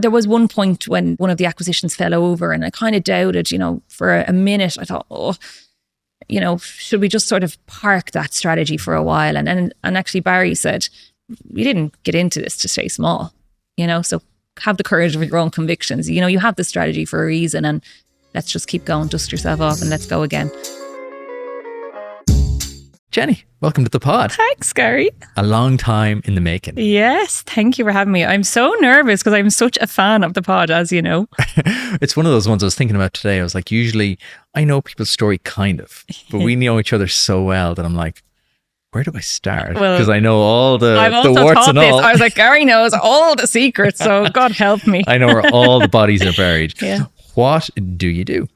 There was one point when one of the acquisitions fell over and I kind of doubted, for a minute. I thought, should we just sort of park that strategy for a while? And actually Barry said, you didn't get into this to stay small, so have the courage of your own convictions. You have the strategy for a reason, and let's just keep going, dust yourself off and let's go again. Jenny, welcome to the pod. Thanks, Gary. A long time in the making. Yes, thank you for having me. I'm so nervous because I'm such a fan of the pod, as you know. It's one of those ones I was thinking about today. I was like, usually I know people's story kind of, but we know each other so well that I'm like, where do I start? Because I know all the warts and all. I was like, Gary knows all the secrets, so God help me. I know where all the bodies are buried. Yeah. What do you do?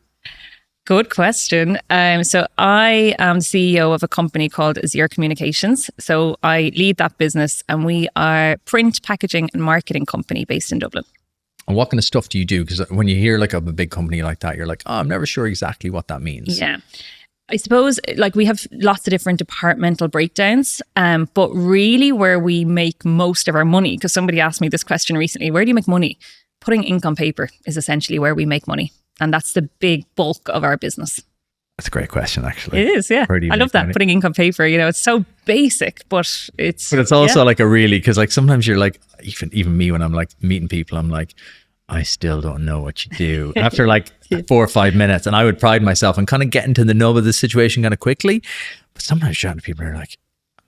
Good question. So I am CEO of a company called Azure Communications. So I lead that business, and we are a print, packaging and marketing company based in Dublin. And what kind of stuff do you do? Because when you hear like of a big company like that, you're like, I'm never sure exactly what that means. Yeah. I suppose like we have lots of different departmental breakdowns, but really where we make most of our money, because somebody asked me this question recently, where do you make money? Putting ink on paper is essentially where we make money. And that's the big bulk of our business. That's a great question, actually. It is, yeah. I love that, putting ink on paper. It's so basic, but it's... But it's also like a really, because like sometimes you're like, even me when I'm like meeting people, I'm like, I still don't know what you do. After like 4 or 5 minutes, and I would pride myself and kind of get into the nub of the situation kind of quickly. But sometimes chatting to people are like,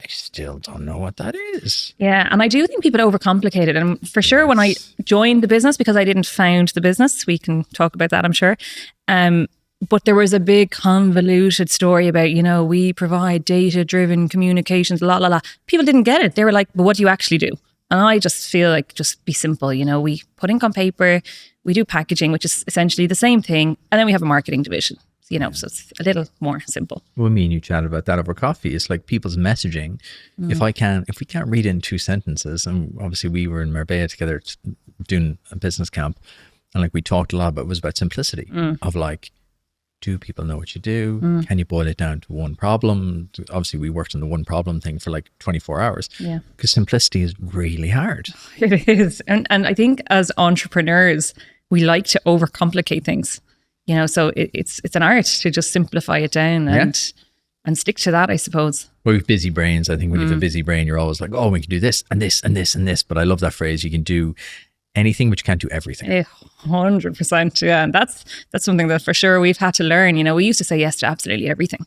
I still don't know what that is. Yeah. And I do think people overcomplicate it. And for sure, when I joined the business, because I didn't found the business, we can talk about that, I'm sure. But there was a big convoluted story about, we provide data-driven communications, la, la, la. People didn't get it. They were like, but what do you actually do? And I just feel like, just be simple. We put ink on paper, we do packaging, which is essentially the same thing. And then we have a marketing division. So it's a little more simple. Well, me and you chatted about that over coffee. It's like people's messaging. If we can't read it in 2 sentences, and obviously we were in Marbella together doing a business camp, and like we talked a lot about, it was about simplicity of like, do people know what you do? Can you boil it down to one problem? Obviously we worked on the one problem thing for like 24 hours. Yeah. Because simplicity is really hard. It is. And I think as entrepreneurs, we like to overcomplicate things. So it's an art to just simplify it down and stick to that, I suppose. Well, we have busy brains. I think when you have a busy brain, you're always like, oh, we can do this and this and this and this. But I love that phrase. You can do anything, but you can't do everything. 100%. Yeah. And that's something that for sure we've had to learn. We used to say yes to absolutely everything.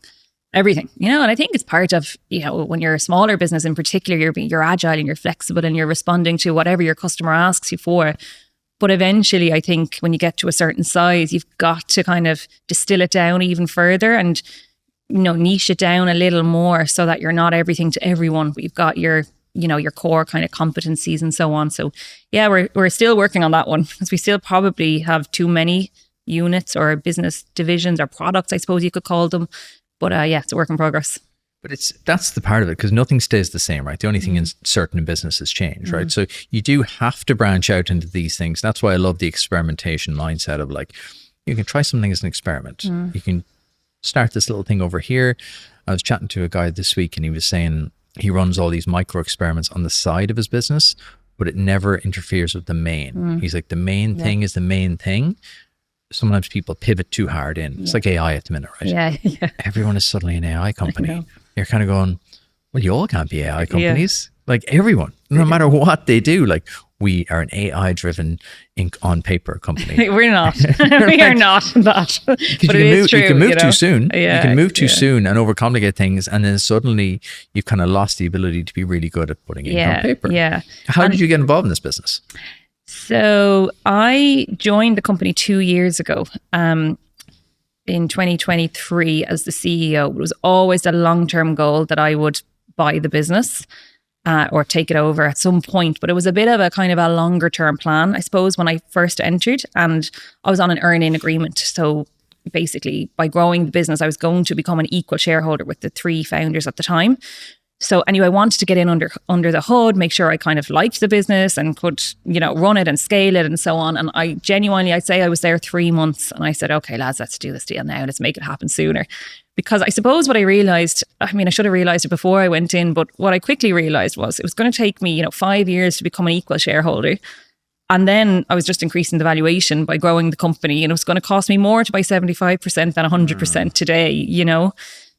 And I think it's part of, when you're a smaller business in particular, you're agile and you're flexible and you're responding to whatever your customer asks you for. But eventually, I think when you get to a certain size, you've got to kind of distill it down even further and, niche it down a little more so that you're not everything to everyone. But you've got your core kind of competencies and so on. So yeah, we're still working on that one because we still probably have too many units or business divisions or products, I suppose you could call them. But it's a work in progress. But that's the part of it, because nothing stays the same, right? The only thing is certain businesses change, right? So you do have to branch out into these things. That's why I love the experimentation mindset of like, you can try something as an experiment. You can start this little thing over here. I was chatting to a guy this week and he was saying he runs all these micro experiments on the side of his business, but it never interferes with the main. He's like, the main thing is the main thing. Sometimes people pivot too hard in. It's like AI at the minute, right? Yeah. Everyone is suddenly an AI company. You're kind of going, well, you all can't be AI companies. Like everyone, no matter what they do, like we are an AI driven ink on paper company. We're not. We are not that. But it is true. You can move too soon. You can move too soon and overcomplicate things. And then suddenly you've kind of lost the ability to be really good at putting ink on paper. Yeah. How did you get involved in this business? So I joined the company 2 years ago. In 2023 as the CEO. It was always a long-term goal that I would buy the business or take it over at some point. But it was a bit of a kind of a longer-term plan, I suppose, when I first entered. And I was on an earn-in agreement. So basically, by growing the business, I was going to become an equal shareholder with the 3 founders at the time. So anyway, I wanted to get in under the hood, make sure I kind of liked the business and could, run it and scale it and so on. And I'd say I was there 3 months and I said, okay, lads, let's do this deal now. Let's make it happen sooner. Because I suppose what I realized, I should have realized it before I went in, but what I quickly realized was it was going to take me, 5 years to become an equal shareholder. And then I was just increasing the valuation by growing the company. And it was going to cost me more to buy 75% than 100% today, you know?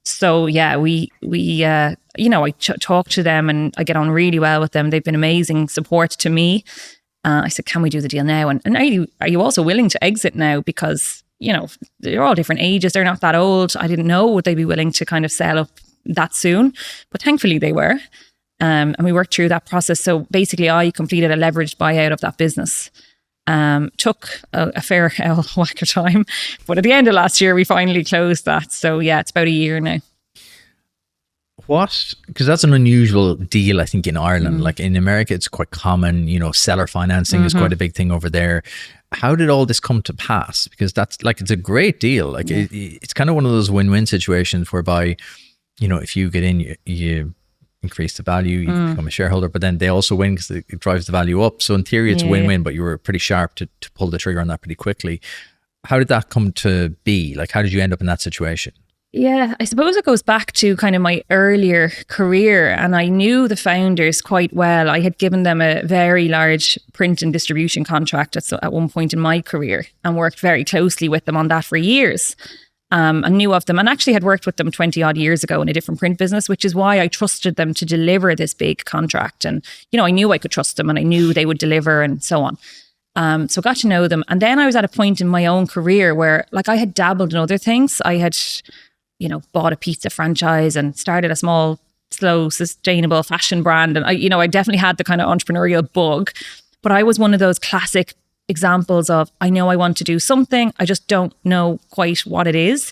So yeah, we you know, I talk to them and I get on really well with them. They've been amazing support to me. I said, can we do the deal now? And are you also willing to exit now? Because, you know, they're all different ages. They're not that old. I didn't know would they be willing to kind of sell up that soon, but thankfully they were. And we worked through that process. So basically I completed a leveraged buyout of that business. Took a fair whack of time, but at the end of last year, we finally closed that. So yeah, it's about a year now. Because that's an unusual deal, I think, in Ireland. Like in America, it's quite common, you know, seller financing is quite a big thing over there. How did all this come to pass? Because that's like, it's a great deal. Like it's kind of one of those win-win situations whereby, you know, if you get in, you increase the value, you become a shareholder, but then they also win because it drives the value up. So in theory, it's a win-win, but you were pretty sharp to pull the trigger on that pretty quickly. How did that come to be? Like, how did you end up in that situation? Yeah, I suppose it goes back to kind of my earlier career, and I knew the founders quite well. I had given them a very large print and distribution contract at one point in my career and worked very closely with them on that for years. And knew of them and actually had worked with them 20 odd years ago in a different print business, which is why I trusted them to deliver this big contract. And, you know, I knew I could trust them and I knew they would deliver and so on. So got to know them. And then I was at a point in my own career where like I had dabbled in other things. I had, you know, bought a pizza franchise and started a small, slow, sustainable fashion brand. And I definitely had the kind of entrepreneurial bug, but I was one of those classic examples of, I know I want to do something, I just don't know quite what it is.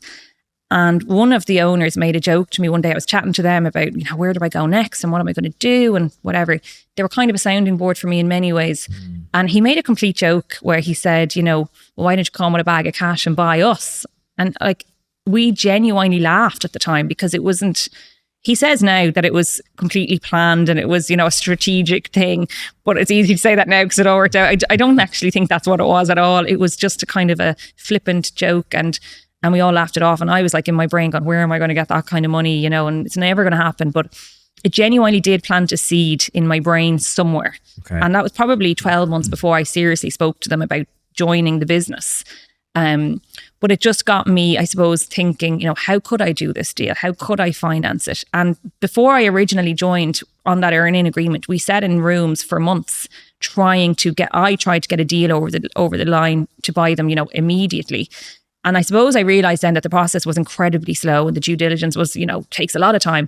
And one of the owners made a joke to me one day. I was chatting to them about, you know, where do I go next and what am I going to do and whatever. They were kind of a sounding board for me in many ways. And he made a complete joke where he said, you know, well, why don't you come with a bag of cash and buy us? And like, we genuinely laughed at the time because it wasn't, he says now that it was completely planned and it was, you know, a strategic thing, but it's easy to say that now because it all worked out. I don't actually think that's what it was at all. It was just a kind of a flippant joke and we all laughed it off. And I was like in my brain going, where am I going to get that kind of money? You know, and it's never going to happen. But it genuinely did plant a seed in my brain somewhere. Okay. And that was probably 12 months before I seriously spoke to them about joining the business. But it just got me, I suppose, thinking, you know, how could I do this deal? How could I finance it? And before I originally joined on that earn-in agreement, we sat in rooms for months I tried to get a deal over the line to buy them, you know, immediately. And I suppose I realized then that the process was incredibly slow and the due diligence was, you know, takes a lot of time.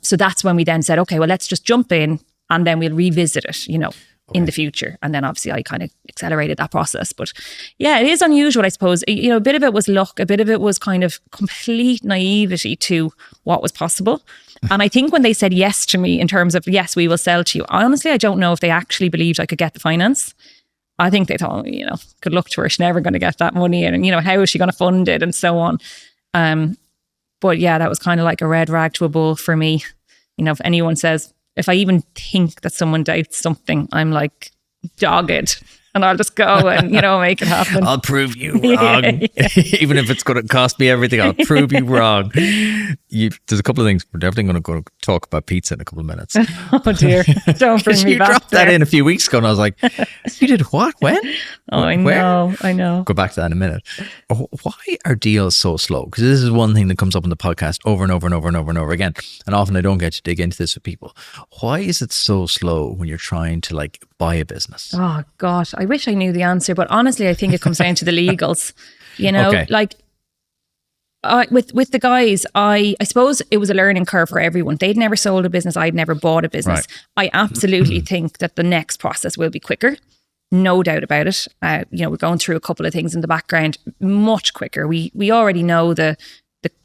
So that's when we then said, okay, well, let's just jump in and then we'll revisit it, you know. In the future. And then obviously I kind of accelerated that process. But yeah, it is unusual, I suppose. You know, a bit of it was luck, a bit of it was kind of complete naivety to what was possible. And I think when they said yes to me in terms of, yes, we will sell to you, honestly, I don't know if they actually believed I could get the finance. I think they thought, you know, good luck to her, she's never going to get that money. And, you know, how is she going to fund it and so on. But yeah, that was kind of like a red rag to a bull for me. You know, if anyone says, if I even think that someone doubts something, I'm like dogged and I'll just go and, you know, make it happen. I'll prove you wrong. Yeah. Even if it's going to cost me everything, I'll prove you wrong. There's a couple of things. We're definitely going to go talk about pizza in a couple of minutes. Oh dear. Don't bring me back. You dropped that in a few weeks ago and I was like, you did what? When? Oh, I know. Go back to that in a minute. Why are deals so slow? Because this is one thing that comes up in the podcast over and over and over and over and over again. And often I don't get to dig into this with people. Why is it so slow when you're trying to like buy a business? Oh gosh, I wish I knew the answer, but honestly, I think it comes down to the legals. You know, like with the guys, I suppose it was a learning curve for everyone. They'd never sold a business. I'd never bought a business. Right. I absolutely think that the next process will be quicker. No doubt about it. You know, we're going through a couple of things in the background, much quicker. We already know the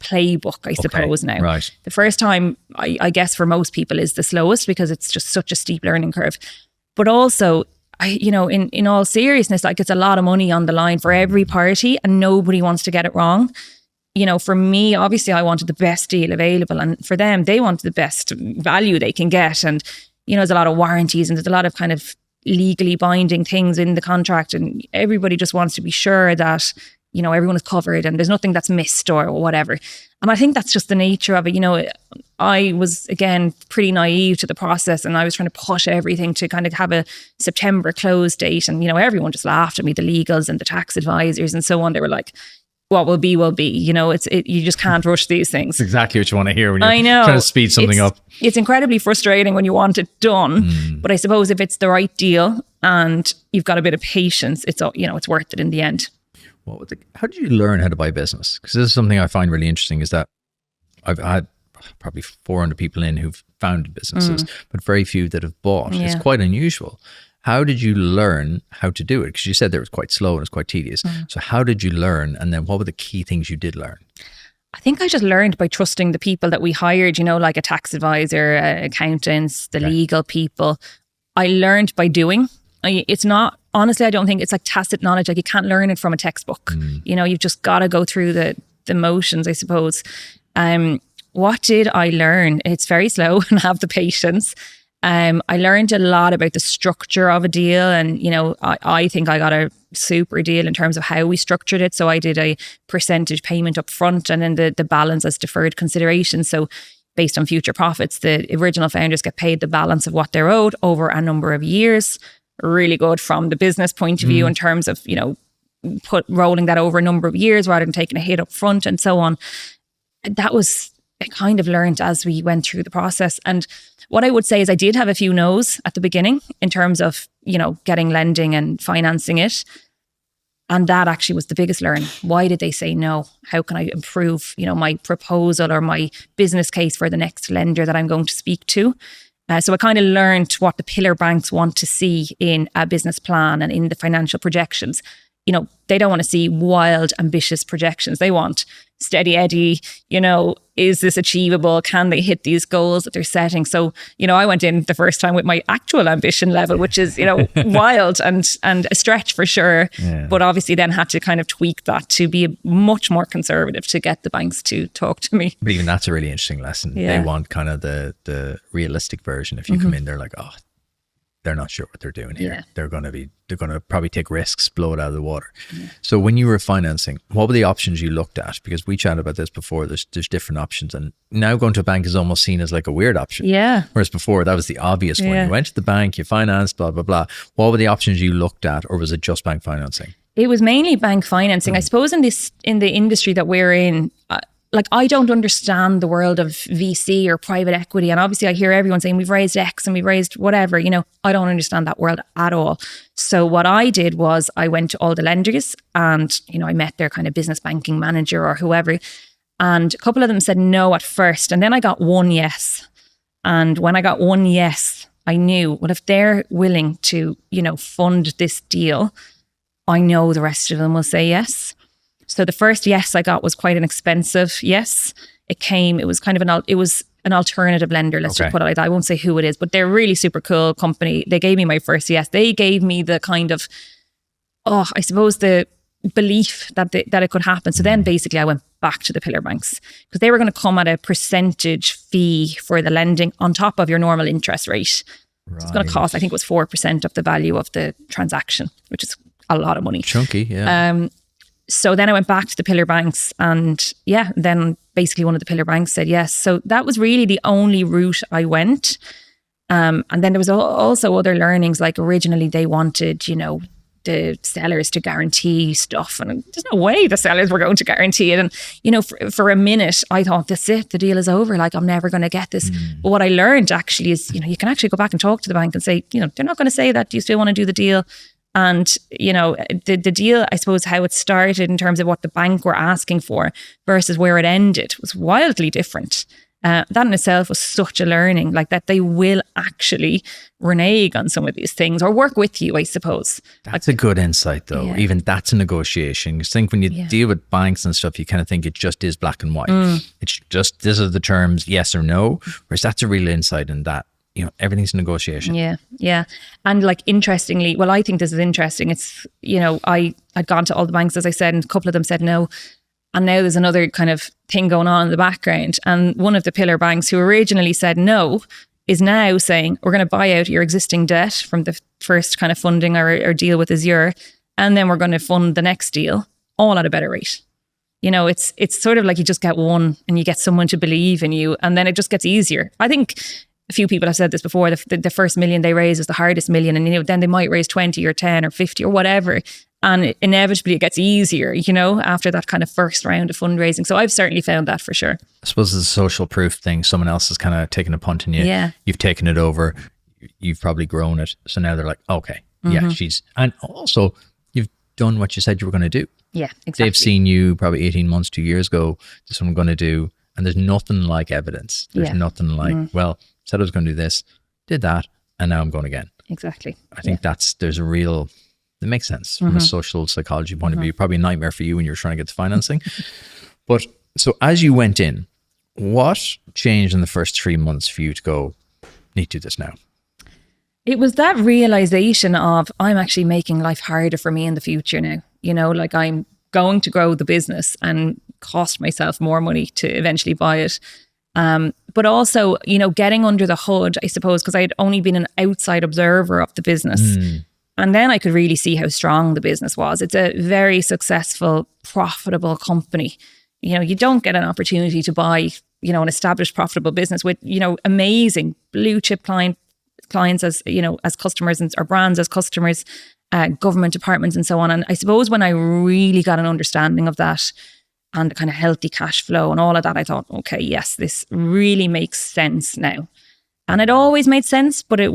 playbook, I suppose now. Right. The first time, I guess for most people is the slowest because it's just such a steep learning curve. But also, you know, in all seriousness, like it's a lot of money on the line for every party and nobody wants to get it wrong. You know, for me, obviously I wanted the best deal available and for them, they wanted the best value they can get. And, you know, there's a lot of warranties and there's a lot of kind of legally binding things in the contract and everybody just wants to be sure that, everyone is covered and there's nothing that's missed or whatever. And I think that's just the nature of it. I was, again, pretty naive to the process, and I was trying to push everything to kind of have a September close date. And, everyone just laughed at me, the legals and the tax advisors and so on. They were like, what will be, will be. You just can't rush these things. It's exactly what you want to hear when you're trying to speed something up. It's incredibly frustrating when you want it done. But I suppose if it's the right deal and you've got a bit of patience, it's worth it in the end. How did you learn how to buy business? Because this is something I find really interesting, is that I've had probably 400 people in who've founded businesses, but very few that have bought. Yeah. It's quite unusual. How did you learn how to do it? Because you said that it was quite slow and it's quite tedious. So how did you learn? And then what were the key things you did learn? I think I just learned by trusting the people that we hired, like a tax advisor, accountants, the legal people. I learned by doing. It's not, honestly, I don't think it's like tacit knowledge. Like, you can't learn it from a textbook. You've just got to go through the motions, I suppose. What did I learn? It's very slow and have the patience. I learned a lot about the structure of a deal, and I think I got a super deal in terms of how we structured it. So I did a percentage payment up front, and then the balance as deferred consideration. So based on future profits, the original founders get paid the balance of what they're owed over a number of years. Really good from the business point of view in terms of rolling that over a number of years rather than taking a hit up front and so on. That was kind of learned as we went through the process. And what I would say is I did have a few no's at the beginning in terms of getting lending and financing it, and that actually was the biggest learning. Why did they say no? How can I improve my proposal or my business case for the next lender that I'm going to speak to? So I kind of learned what the pillar banks want to see in a business plan and in the financial projections. They don't want to see wild, ambitious projections. They want steady Eddie, is this achievable? Can they hit these goals that they're setting? So, I went in the first time with my actual ambition level, which is, wild and a stretch for sure. Yeah. But obviously then had to kind of tweak that to be much more conservative to get the banks to talk to me. But even that's a really interesting lesson. Yeah. They want kind of the realistic version. If you come in, they're like, oh, they're not sure what they're doing here. Yeah. They're going to probably take risks, blow it out of the water. Yeah. So when you were financing, what were the options you looked at? Because we chatted about this before, there's different options, and now going to a bank is almost seen as like a weird option. Yeah. Whereas before that was the obvious one. You went to the bank, you financed, blah, blah, blah. What were the options you looked at, or was it just bank financing? It was mainly bank financing. I suppose in the industry that we're in, I don't understand the world of VC or private equity. And obviously I hear everyone saying we've raised X and we've raised whatever, I don't understand that world at all. So what I did was I went to all the lenders and, I met their kind of business banking manager or whoever. And a couple of them said no at first. And then I got one yes. And when I got one yes, I knew, well, if they're willing to, fund this deal, I know the rest of them will say yes. So the first yes I got was quite an expensive yes. It was kind of an alternative lender. Let's just put it like that. I won't say who it is, but they're a really super cool company. They gave me my first yes. They gave me the kind of, I suppose the belief that it could happen. So then basically I went back to the pillar banks because they were going to come at a percentage fee for the lending on top of your normal interest rate. Right. So it's going to cost, I think it was 4% of the value of the transaction, which is a lot of money. Chunky, yeah. So then I went back to the pillar banks and then basically one of the pillar banks said yes. So that was really the only route I went. And then there was also other learnings, like originally they wanted, the sellers to guarantee stuff. And there's no way the sellers were going to guarantee it. And, for a minute, I thought, that's it, the deal is over. Like, I'm never going to get this. But what I learned actually is, you can actually go back and talk to the bank and say, they're not going to say that. Do you still want to do the deal? And, the deal, I suppose, how it started in terms of what the bank were asking for versus where it ended was wildly different. That in itself was such a learning, like that they will actually renege on some of these things or work with you, I suppose. That's a good insight though. Yeah. Even that's a negotiation. You think when you deal with banks and stuff, you kind of think it just is black and white. It's just, these are the terms, yes or no. Whereas that's a real insight in that. Everything's a negotiation. Yeah. And interestingly, well, I think this is interesting. It's, I'd gone to all the banks, as I said, and a couple of them said no. And now there's another kind of thing going on in the background. And one of the pillar banks who originally said no is now saying, we're going to buy out your existing debt from the first kind of funding or deal with Azure. And then we're going to fund the next deal all at a better rate. You know, it's sort of like you just get one and you get someone to believe in you, and then it just gets easier. I think a few people have said this before, the first million they raise is the hardest million, and, you know, then they might raise 20 or 10 or 50 or whatever. And inevitably it gets easier, you know, after that kind of first round of fundraising. So I've certainly found that for sure. I suppose it's a social proof thing. Someone else has kind of taken a punt on you. Yeah. You've taken it over. You've probably grown it. So now they're like, okay, yeah, and also you've done what you said you were going to do. Yeah, exactly. They've seen you probably 18 months, 2 years ago. This is what I'm going to do. And there's nothing like evidence. There's nothing like, well, said I was going to do this, did that, and now I'm going again. Exactly. I think it makes sense from a social psychology point of view. Probably a nightmare for you when you're trying to get the financing. But so as you went in, what changed in the first 3 months for you to go, need to do this now? It was that realization of, I'm actually making life harder for me in the future now. You know, like, I'm going to grow the business and cost myself more money to eventually buy it. But also, you know, getting under the hood, I suppose, because I had only been an outside observer of the business. And then I could really see how strong the business was. It's a very successful, profitable company. You know, you don't get an opportunity to buy, you know, an established, profitable business with, you know, amazing blue chip clients as, you know, as customers, and our brands as customers, government departments and so on. And I suppose when I really got an understanding of that and the kind of healthy cash flow and all of that, I thought, okay, yes, this really makes sense now. And it always made sense, but I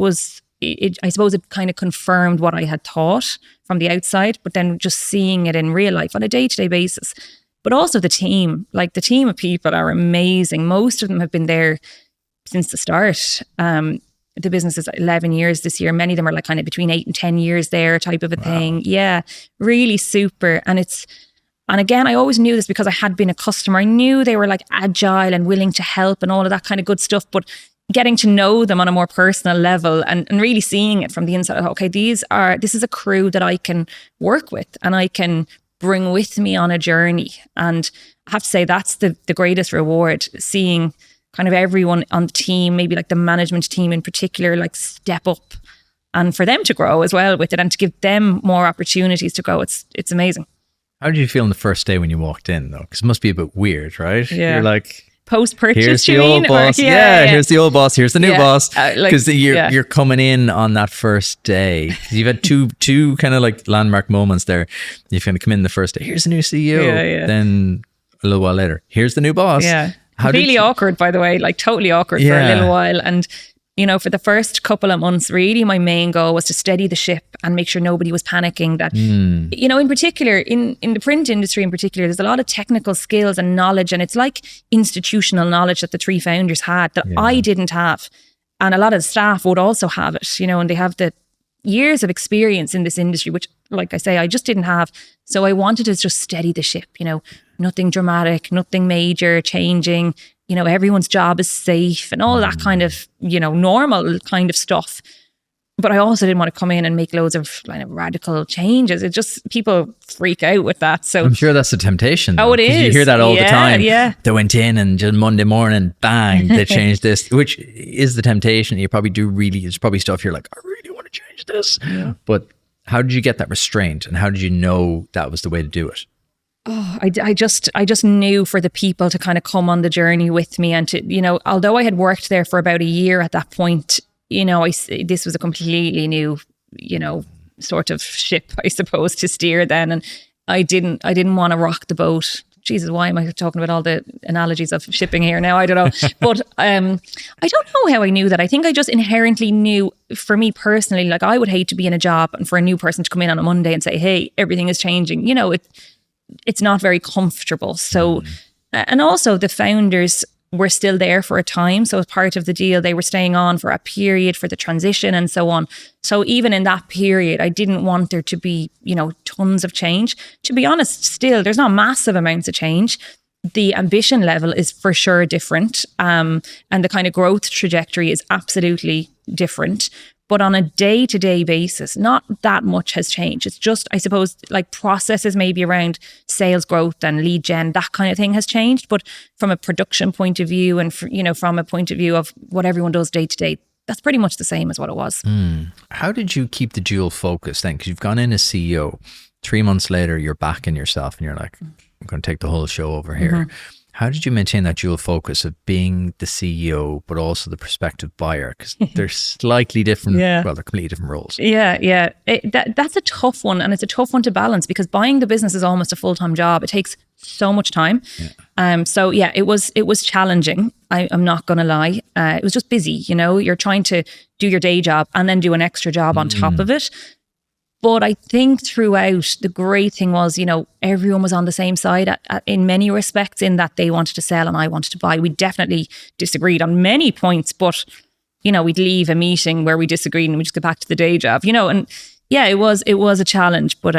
suppose it kind of confirmed what I had thought from the outside, but then just seeing it in real life on a day-to-day basis. But also the team, like, the team of people are amazing. Most of them have been there since the start. The business is 11 years this year. Many of them are like kind of between 8 and 10 years there type of a thing. Yeah, really super. And again, I always knew this because I had been a customer. I knew they were like agile and willing to help and all of that kind of good stuff. But getting to know them on a more personal level and really seeing it from the inside, okay, this is a crew that I can work with and I can bring with me on a journey. And I have to say that's the greatest reward, seeing kind of everyone on the team, maybe like the management team in particular, like step up and for them to grow as well with it and to give them more opportunities to grow. It's amazing. How did you feel on the first day when you walked in though? Because it must be a bit weird, right? Yeah. You're like, post-purchase, here's you the mean? old boss. Here's the old boss. Here's the new boss. Because you're coming in on that first day. You've had two kind of like landmark moments there. You've kind of come in the first day. Here's the new CEO. Then a little while later, here's the new boss. Yeah. Really awkward, by the way, like totally awkward for a little while. And, you know, for the first couple of months, really my main goal was to steady the ship and make sure nobody was panicking. That, you know, in particular, in the print industry in particular, there's a lot of technical skills and knowledge, and it's like institutional knowledge that the three founders had that I didn't have. And a lot of the staff would also have it, you know, and they have the years of experience in this industry, which, like I say, I just didn't have. So I wanted to just steady the ship, you know, nothing dramatic, nothing major changing, you know, everyone's job is safe and all that kind of, you know, normal kind of stuff. But I also didn't want to come in and make loads of kind of radical changes. It just, people freak out with that. So I'm sure that's a temptation. Oh, it is. You hear that all the time. Yeah. They went in and just Monday morning, bang, they changed this, which is the temptation. You probably do it's probably stuff you're like, I really want to change this. Yeah. But how did you get that restraint and how did you know that was the way to do it? Oh, I just knew for the people to kind of come on the journey with me and to, you know, although I had worked there for about a year at that point, you know, this was a completely new, you know, sort of ship, I suppose, to steer then. And I didn't want to rock the boat. Jesus, why am I talking about all the analogies of shipping here now? I don't know. But I don't know how I knew that. I think I just inherently knew, for me personally, like I would hate to be in a job and for a new person to come in on a Monday and say, hey, everything is changing. You know, it's not very comfortable. So, and also the founders were still there for a time. So as part of the deal, they were staying on for a period for the transition and so on. So even in that period, I didn't want there to be, you know, tons of change. To be honest, still, there's not massive amounts of change. The ambition level is for sure different. And the kind of growth trajectory is absolutely different. But on a day-to-day basis, not that much has changed. It's just, I suppose, like processes maybe around sales growth and lead gen, that kind of thing has changed. But from a production point of view and, you know, from a point of view of what everyone does day-to-day, that's pretty much the same as what it was. How did you keep the dual focus then? Because you've gone in as CEO. 3 months later, you're backing yourself and you're like, I'm going to take the whole show over here. How did you maintain that dual focus of being the CEO, but also the prospective buyer? Because they're slightly different. Well, they're completely different roles. Yeah. That's a tough one. And it's a tough one to balance because buying the business is almost a full-time job. It takes so much time. So yeah, it was challenging. I'm not going to lie. It was just busy. You're trying to do your day job and then do an extra job on top of it. But I think throughout, the great thing was, everyone was on the same side in many respects, in that they wanted to sell and I wanted to buy. We definitely disagreed on many points, but, we'd leave a meeting where we disagreed and we just get back to the day job, and yeah, it was a challenge, but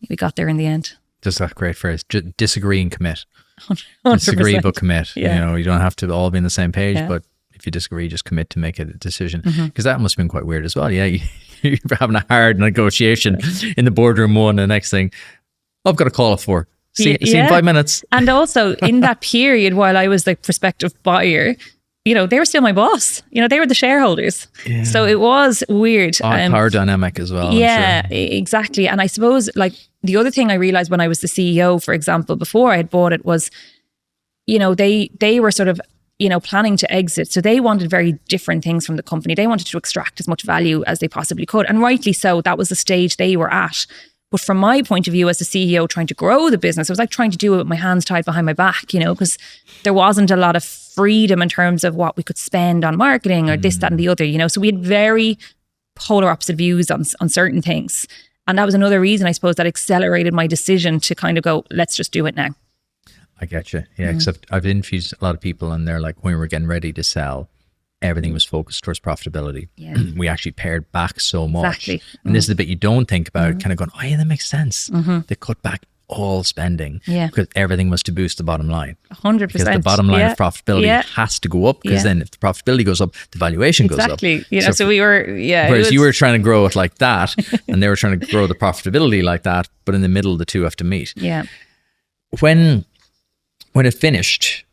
we got there in the end. Just that great phrase, disagree and commit. 100%. Disagree but commit. Yeah. You don't have to all be on the same page, but if you disagree, just commit to make a decision. Because that must have been quite weird as well. Yeah, you're having a hard negotiation in the boardroom one, and the next thing, I've got a call at 4. See you in 5 minutes. And also in that period, while I was the prospective buyer, they were still my boss. They were the shareholders. Yeah. So it was weird. Power dynamic as well. Yeah, exactly. And I suppose the other thing I realized when I was the CEO, for example, before I had bought it was, they were sort of, planning to exit. So they wanted very different things from the company. They wanted to extract as much value as they possibly could. And rightly so, that was the stage they were at. But from my point of view as the CEO trying to grow the business, it was like trying to do it with my hands tied behind my back, because there wasn't a lot of freedom in terms of what we could spend on marketing or this, that and the other, So we had very polar opposite views on certain things. And that was another reason, I suppose, that accelerated my decision to kind of go, let's just do it now. I get you. Yeah, except I've interviewed a lot of people and they're like, when we were getting ready to sell, everything was focused towards profitability. Yeah. We actually pared back so much. Exactly. And this is the bit you don't think about, kind of going, oh yeah, that makes sense. They cut back all spending because everything was to boost the bottom line. 100%. Because the bottom line of profitability has to go up, because then if the profitability goes up, the valuation goes up. Exactly. So we were, whereas you were trying to grow it like that and they were trying to grow the profitability like that, but in the middle, the two have to meet. Yeah. When it finished,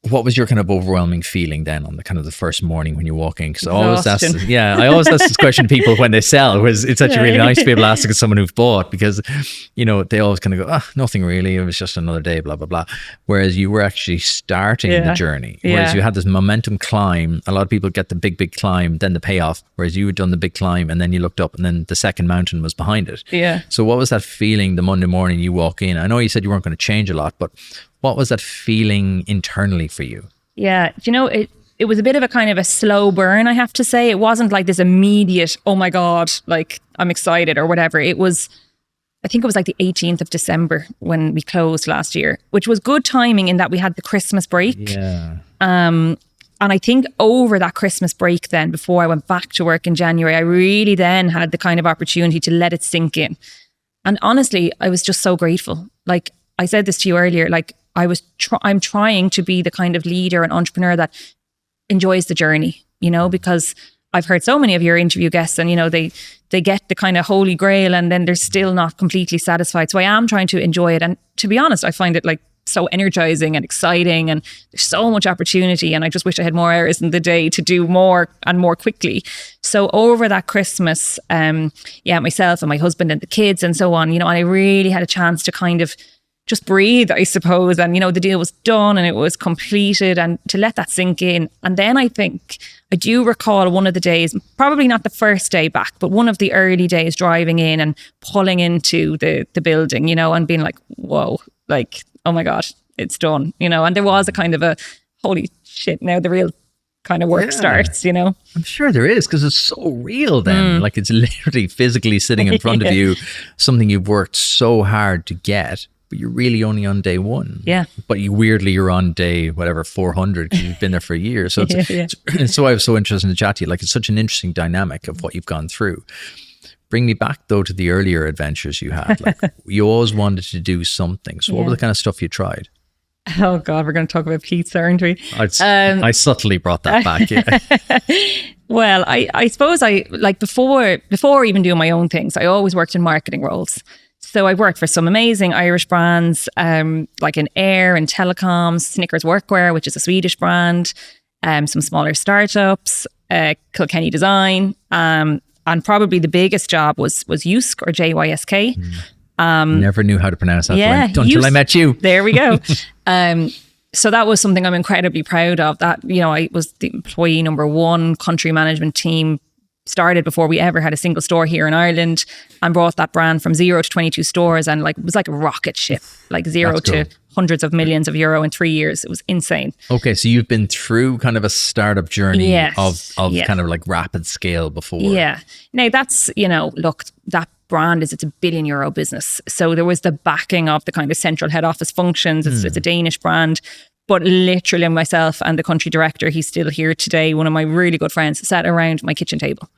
what was your kind of overwhelming feeling then on the kind of the first morning when you walk in? Because I always ask this question to people when they sell. It's actually really nice to be able to ask someone who's bought, because they always kind of go, nothing really, it was just another day, blah blah blah. Whereas you were actually starting the journey. Whereas you had this momentum climb. A lot of people get the big climb, then the payoff. Whereas you had done the big climb and then you looked up and then the second mountain was behind it. Yeah. So what was that feeling the Monday morning you walk in? I know you said you weren't going to change a lot, but what was that feeling internally for you? Yeah, it was a bit of a kind of a slow burn, I have to say. It wasn't like this immediate, oh my God, like I'm excited or whatever. I think it was like the 18th of December when we closed last year, which was good timing in that we had the Christmas break. Yeah. And I think over that Christmas break then, before I went back to work in January, I really then had the kind of opportunity to let it sink in. And honestly, I was just so grateful. Like I said this to you earlier, like I'm trying to be the kind of leader and entrepreneur that enjoys the journey, because I've heard so many of your interview guests and, they get the kind of holy grail and then they're still not completely satisfied. So I am trying to enjoy it. And to be honest, I find it like so energizing and exciting and there's so much opportunity. And I just wish I had more hours in the day to do more and more quickly. So over that Christmas, myself and my husband and the kids and so on, and I really had a chance to kind of just breathe, I suppose. And, the deal was done and it was completed, and to let that sink in. And then I think I do recall one of the days, probably not the first day back, but one of the early days driving in and pulling into the building, and being like, whoa, like, oh my God, it's done, and there was a kind of a, holy shit, now the real kind of work starts, I'm sure there is, because it's so real then. Like it's literally physically sitting in front of you, something you've worked so hard to get. But you're really only on day one. Yeah. But you're on day, 400, because you've been there for years. So it's so I was so interested to chat to you. Like it's such an interesting dynamic of what you've gone through. Bring me back though to the earlier adventures you had. Like you always wanted to do something. So what were the kind of stuff you tried? Oh God, we're going to talk about pizza, aren't we? I subtly brought that back. Yeah. Well, I suppose I like before even doing my own things, I always worked in marketing roles. So I worked for some amazing Irish brands, like in air and telecoms, Snickers Workwear, which is a Swedish brand, some smaller startups, Kilkenny Design. And And probably the biggest job was Jysk or JYSK. Never knew how to pronounce that until I met you. There we go. So that was something I'm incredibly proud of. That, I was the employee number one. Country management team started before we ever had a single store here in Ireland, and brought that brand from 0 to 22 stores, and it was like a rocket ship, like 0 to hundreds of millions of euro in 3 years. It was insane. Okay, so you've been through kind of a startup journey of kind of like rapid scale before. Yeah. Now that's, look, that brand it's a €1 billion business. So there was the backing of the kind of central head office functions. It's a Danish brand. But literally myself and the country director, he's still here today, one of my really good friends, sat around my kitchen table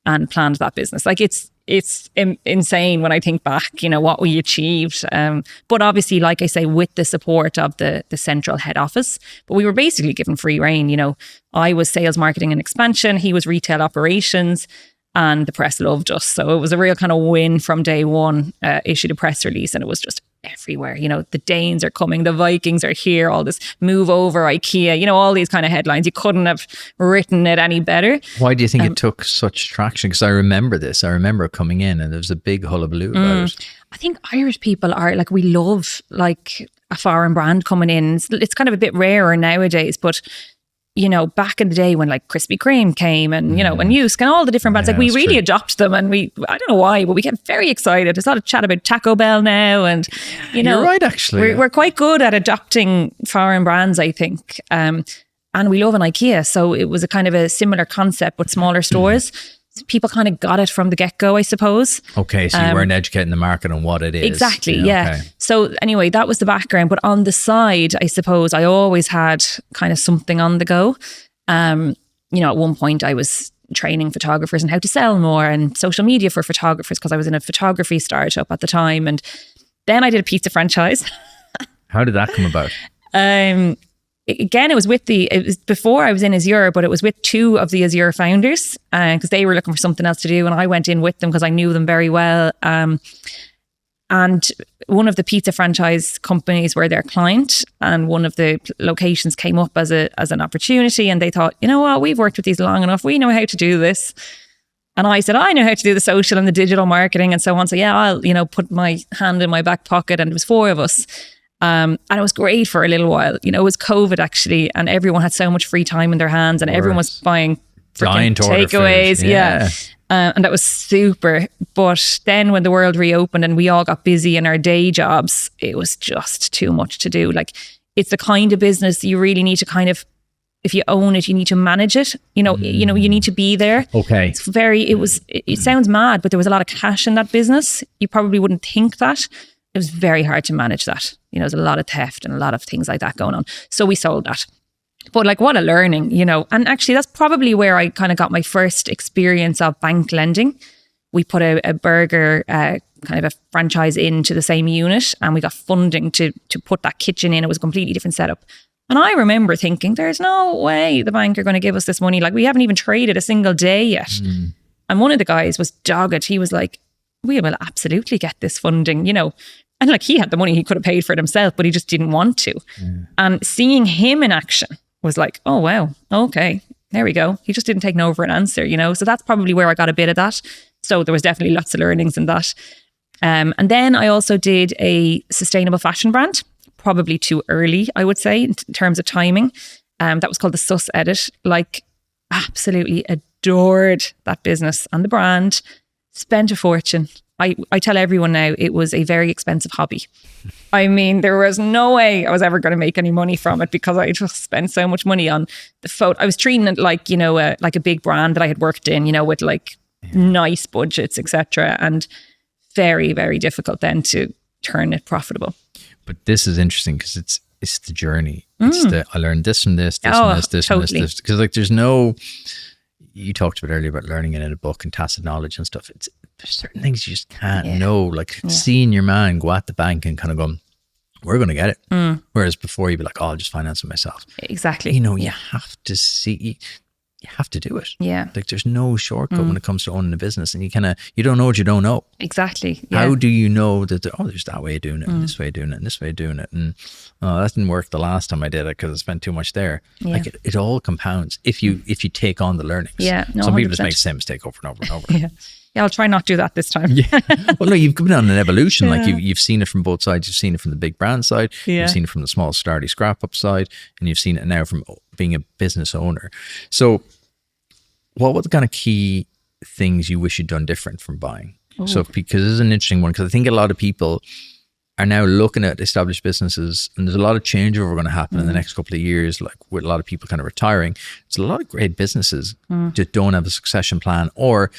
and planned that business. Like it's insane when I think back, what we achieved. But obviously, like I say, with the support of the central head office, but we were basically given free rein. I was sales, marketing and expansion. He was retail operations, and the press loved us. So it was a real kind of win from day one. Issued a press release, and it was just everywhere. The Danes are coming, the Vikings are here, all this move over IKEA, all these kind of headlines. You couldn't have written it any better. Why do you think it took such traction? Because I remember this. I remember coming in and there was a big hullabaloo about it. I think Irish people are we love a foreign brand coming in. It's kind of a bit rarer nowadays, but back in the day when Krispy Kreme came and, and Jysk and all the different brands, we really adopt them, and I don't know why, but we get very excited. There's a lot of chat about Taco Bell now, and, You're right, actually. We're quite good at adopting foreign brands, I think. And we love an IKEA. So it was a kind of a similar concept, but smaller stores. People kind of got it from the get-go, I suppose. Okay, so you weren't educating the market on what it is. Exactly, yeah. Okay. So anyway, that was the background. But on the side, I suppose I always had kind of something on the go. At one point I was training photographers on how to sell more and social media for photographers, because I was in a photography startup at the time. And then I did a pizza franchise. How did that come about? Again, it was before I was in Azure, but it was with two of the Azure founders, because they were looking for something else to do, and I went in with them because I knew them very well. And one of the pizza franchise companies were their client, and one of the locations came up as an opportunity, and they thought, you know what, we've worked with these long enough, we know how to do this. And I said, I know how to do the social and the digital marketing and so on. So yeah, I'll put my hand in my back pocket, and it was 4 of us. And it was great for a little while. It was COVID actually, and everyone had so much free time in their hands, and everyone was buying takeaways. Yeah. And that was super. But then when the world reopened and we all got busy in our day jobs, it was just too much to do. It's the kind of business you really need to kind of, if you own it, you need to manage it. You need to be there. Okay. It sounds mad, but there was a lot of cash in that business. You probably wouldn't think that. It was very hard to manage that. There's a lot of theft and a lot of things like that going on. So we sold that. But what a learning, And actually that's probably where I kind of got my first experience of bank lending. We put a burger kind of a franchise into the same unit, and we got funding to put that kitchen in. It was a completely different setup. And I remember thinking, there's no way the bank are going to give us this money. We haven't even traded a single day yet. Mm. And one of the guys was dogged. He was like, we will absolutely get this funding, And he had the money, he could have paid for it himself, but he just didn't want to. Yeah. And seeing him in action was like, oh, wow, okay, there we go. He just didn't take no for an answer, So that's probably where I got a bit of that. So there was definitely lots of learnings in that. And then I also did a sustainable fashion brand, probably too early, I would say, in terms of timing. That was called the Sus Edit. Absolutely adored that business and the brand. Spent a fortune. I tell everyone now, it was a very expensive hobby. I mean, there was no way I was ever going to make any money from it, because I just spent so much money on the photo. I was treating it like a big brand that I had worked in, with nice budgets, etc. And very, very difficult then to turn it profitable. But this is interesting because it's the journey. It's I learned this from this from this totally. From this. Because there's no, you talked about earlier about learning it in a book and tacit knowledge and stuff. There's certain things you just can't know. Seeing your man go at the bank and kind of go, we're going to get it. Mm. Whereas before you'd be like, I'll just finance it myself. Exactly. You have to see, you have to do it. Yeah. Like there's no shortcut when it comes to owning a business, and you don't know what you don't know. Exactly. Yeah. How do you know that, there's that way of doing it, and this way of doing it, and this way of doing it. And that didn't work the last time I did it because I spent too much there. Yeah. Like it all compounds if you take on the learnings. Yeah. No, Some people 100%. just make the same mistake over and over and over. Yeah. Yeah, I'll try not to do that this time. Yeah. Well, no, you've been on an evolution. Like you've seen it from both sides. You've seen it from the big brand side. Yeah. You've seen it from the small starty scrap up side, and you've seen it now from being a business owner. So what were the kind of key things you wish you'd done different from buying? Ooh. So because this is an interesting one, because I think a lot of people are now looking at established businesses, and there's a lot of changeover going to happen in the next couple of years, like with a lot of people kind of retiring. There's a lot of great businesses that don't have a succession plan, or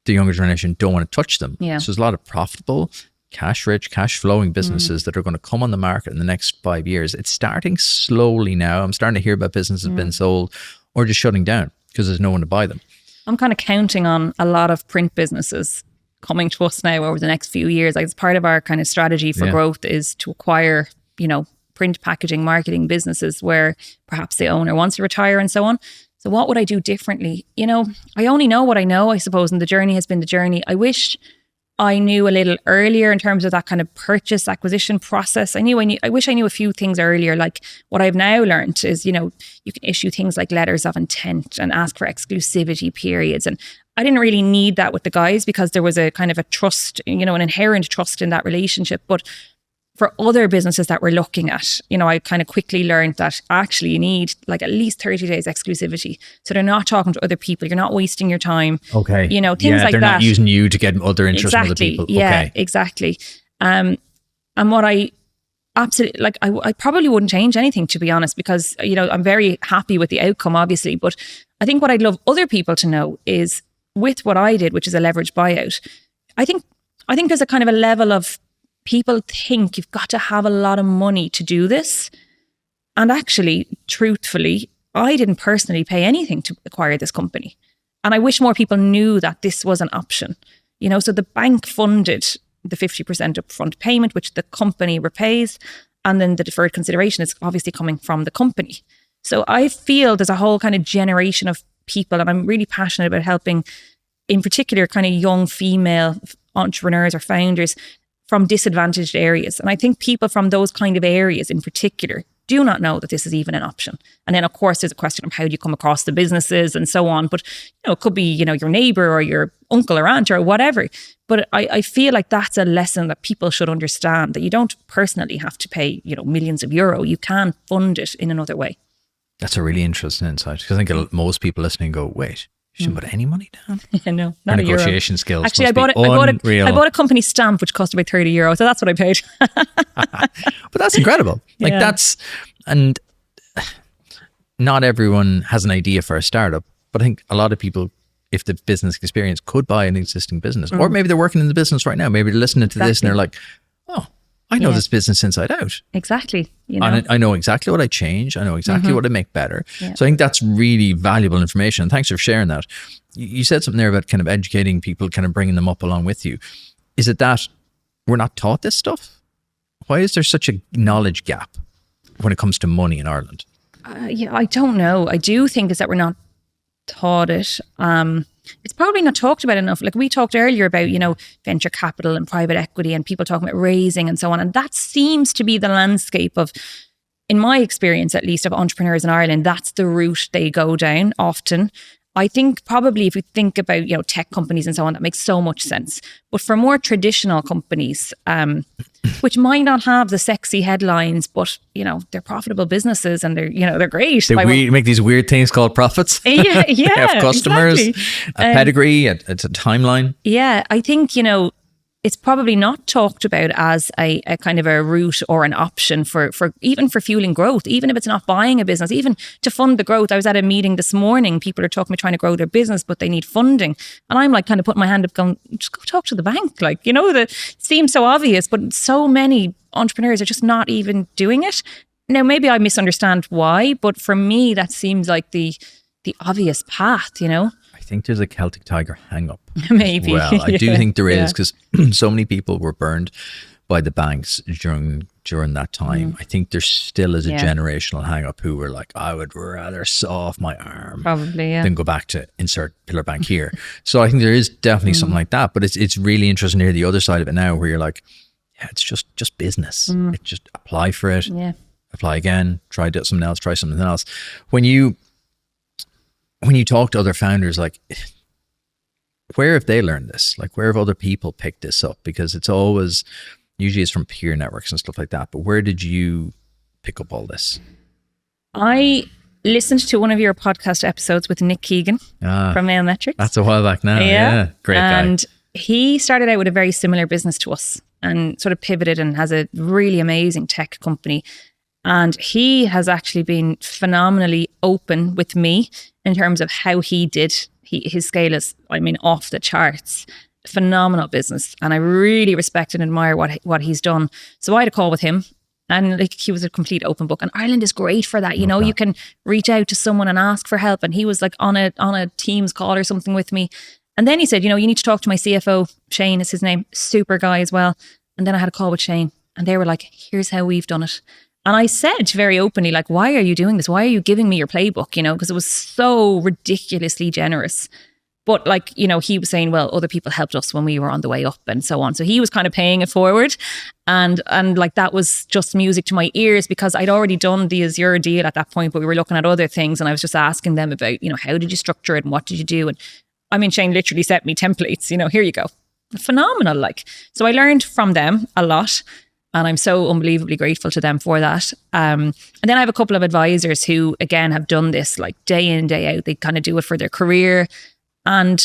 the younger generation don't want to touch them. Yeah. So there's a lot of profitable, cash-rich, cash-flowing businesses that are going to come on the market in the next 5 years. It's starting slowly now. I'm starting to hear about businesses that have been sold or just shutting down because there's no one to buy them. I'm kind of counting on a lot of print businesses coming to us now over the next few years. Like, it's part of our kind of strategy for growth is to acquire, print packaging, marketing businesses where perhaps the owner wants to retire and so on. So what would I do differently? I only know what I know, I suppose, and the journey has been the journey. I wish I knew a little earlier in terms of that kind of purchase acquisition process. I wish I knew a few things earlier. Like what I've now learned is, you can issue things like letters of intent and ask for exclusivity periods. And I didn't really need that with the guys because there was a kind of a trust, an inherent trust in that relationship. But for other businesses that we're looking at, I kind of quickly learned that actually you need like at least 30 days exclusivity. So they're not talking to other people. You're not wasting your time. Okay. Things like they're that. not using you to get other interest from other people. Yeah, okay. exactly. And what I absolutely, like, I probably wouldn't change anything, to be honest, because, I'm very happy with the outcome, obviously. But I think what I'd love other people to know is with what I did, which is a leverage buyout, I think there's a kind of a level of people think you've got to have a lot of money to do this. And actually, truthfully, I didn't personally pay anything to acquire this company. And I wish more people knew that this was an option. So the bank funded the 50% upfront payment, which the company repays. And then the deferred consideration is obviously coming from the company. So I feel there's a whole kind of generation of people, and I'm really passionate about helping, in particular, kind of young female entrepreneurs or founders from disadvantaged areas. And I think people from those kind of areas in particular do not know that this is even an option. And then, of course, there's a question of how do you come across the businesses and so on. But, it could be, your neighbor or your uncle or aunt or whatever. But I feel like that's a lesson that people should understand, that you don't personally have to pay, millions of euro. You can fund it in another way. That's a really interesting insight, because I think most people listening go, wait, you shouldn't put any money down? Yeah, no, not Your a euro. negotiation skills. Actually, I must bought be a company stamp which cost about €30, so that's what I paid. But that's incredible. Like and not everyone has an idea for a startup, but I think a lot of people, if the business experience, could buy an existing business, or maybe they're working in the business right now. Maybe they're listening to this and they're like, oh, I know this business inside out. Exactly. And I know exactly what I change. I know exactly what I make better. Yeah. So I think that's really valuable information. And thanks for sharing that. You said something there about kind of educating people, kind of bringing them up along with you. Is it that we're not taught this stuff? Why is there such a knowledge gap when it comes to money in Ireland? I don't know. I do think is that we're not taught it. It's probably not talked about enough. Like we talked earlier about, venture capital and private equity and people talking about raising and so on. And that seems to be the landscape of, in my experience at least, of entrepreneurs in Ireland. That's the route they go down often. I think probably if we think about, tech companies and so on, that makes so much sense. But for more traditional companies, which might not have the sexy headlines, but, they're profitable businesses and they're great. They make these weird things called profits. Yeah. They have customers, exactly. a pedigree, it's a timeline. Yeah, I think, it's probably not talked about as a kind of a route or an option for even for fueling growth, even if it's not buying a business, even to fund the growth. I was at a meeting this morning. People are talking about trying to grow their business, but they need funding. And I'm like kind of putting my hand up going, just go talk to the bank. Like, that seems so obvious, but so many entrepreneurs are just not even doing it. Now, maybe I misunderstand why, but for me, that seems like the obvious path, I think there's a Celtic Tiger hang up. Well, I do think there is, because so many people were burned by the banks during during that time. I think there still is a generational hang up who were like, I would rather saw off my arm Probably, than go back to insert pillar bank here. So I think there is definitely something like that, but it's really interesting to hear the other side of it now, where you're like, yeah, it's just business. It's just apply for it, apply again, try something else. When you talk to other founders, like, where have they learned this? Like, where have other people picked this up? Because usually it's from peer networks and stuff like that. But where did you pick up all this? I listened to one of your podcast episodes with Nick Keegan from Nailmetrics. That's a while back now. Yeah. Great guy. And he started out with a very similar business to us and sort of pivoted and has a really amazing tech company. And he has actually been phenomenally open with me in terms of how he did. His scale is, off the charts. Phenomenal business. And I really respect and admire what he's done. So I had a call with him, and like, he was a complete open book. And Ireland is great for that. You can reach out to someone and ask for help. And he was like on a Teams call or something with me. And then he said, you need to talk to my CFO, Shane is his name, super guy as well. And then I had a call with Shane, and they were like, here's how we've done it. And I said very openly, like, why are you doing this? Why are you giving me your playbook? Because it was so ridiculously generous. But like, he was saying, well, other people helped us when we were on the way up and so on. So he was kind of paying it forward. And like, that was just music to my ears, because I'd already done the Azure deal at that point, but we were looking at other things. And I was just asking them about, how did you structure it and what did you do? And Shane literally sent me templates, here you go. Phenomenal. Like, so I learned from them a lot. And I'm so unbelievably grateful to them for that. And then I have a couple of advisors who, again, have done this like day in, day out. They kind of do it for their career. And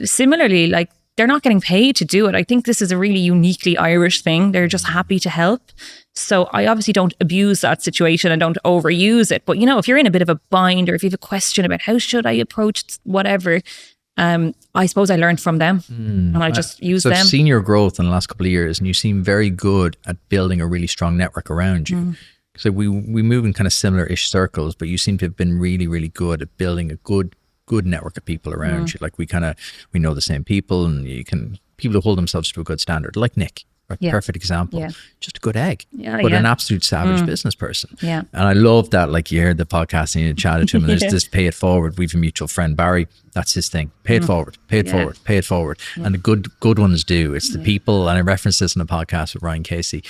similarly, like, they're not getting paid to do it. I think this is a really uniquely Irish thing. They're just happy to help. So I obviously don't abuse that situation and don't overuse it. But, if you're in a bit of a bind, or if you have a question about how should I approach whatever, I suppose I learned from them, and I just use them. I've seen your growth in the last couple of years, and you seem very good at building a really strong network around you. So we move in kind of similar-ish circles, but you seem to have been really, really good at building a good network of people around you. Like, we know the same people, and people who hold themselves to a good standard, like Nick. A perfect example. Just a good egg, but an absolute savage business person. And I love that, like, you heard the podcast and you chatted to him, and there's this pay it forward. We've a mutual friend, Barry, that's his thing. Pay it forward, pay it forward, pay it forward. And the good ones do. It's the people, and I referenced this in a podcast with Ryan Casey,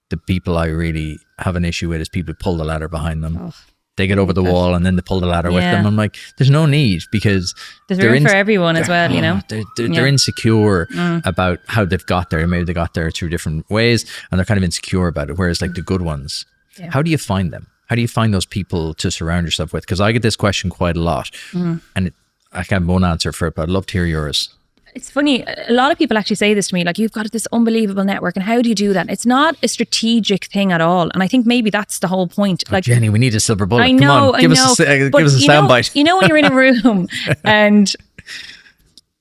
the people I really have an issue with is people who pull the ladder behind them. They get over the wall and then they pull the ladder with them. I'm like, there's no need, because there's room for everyone as well, They're insecure about how they've got there. Maybe they got there through different ways, and they're kind of insecure about it. Whereas like the good ones, how do you find them? How do you find those people to surround yourself with? Because I get this question quite a lot, and I can't have one answer for it, but I'd love to hear yours. It's funny, a lot of people actually say this to me, like, you've got this unbelievable network, and how do you do that? It's not a strategic thing at all. And I think maybe that's the whole point. Like, Jenny, we need a silver bullet. Come on, give us a soundbite. When you're in a room and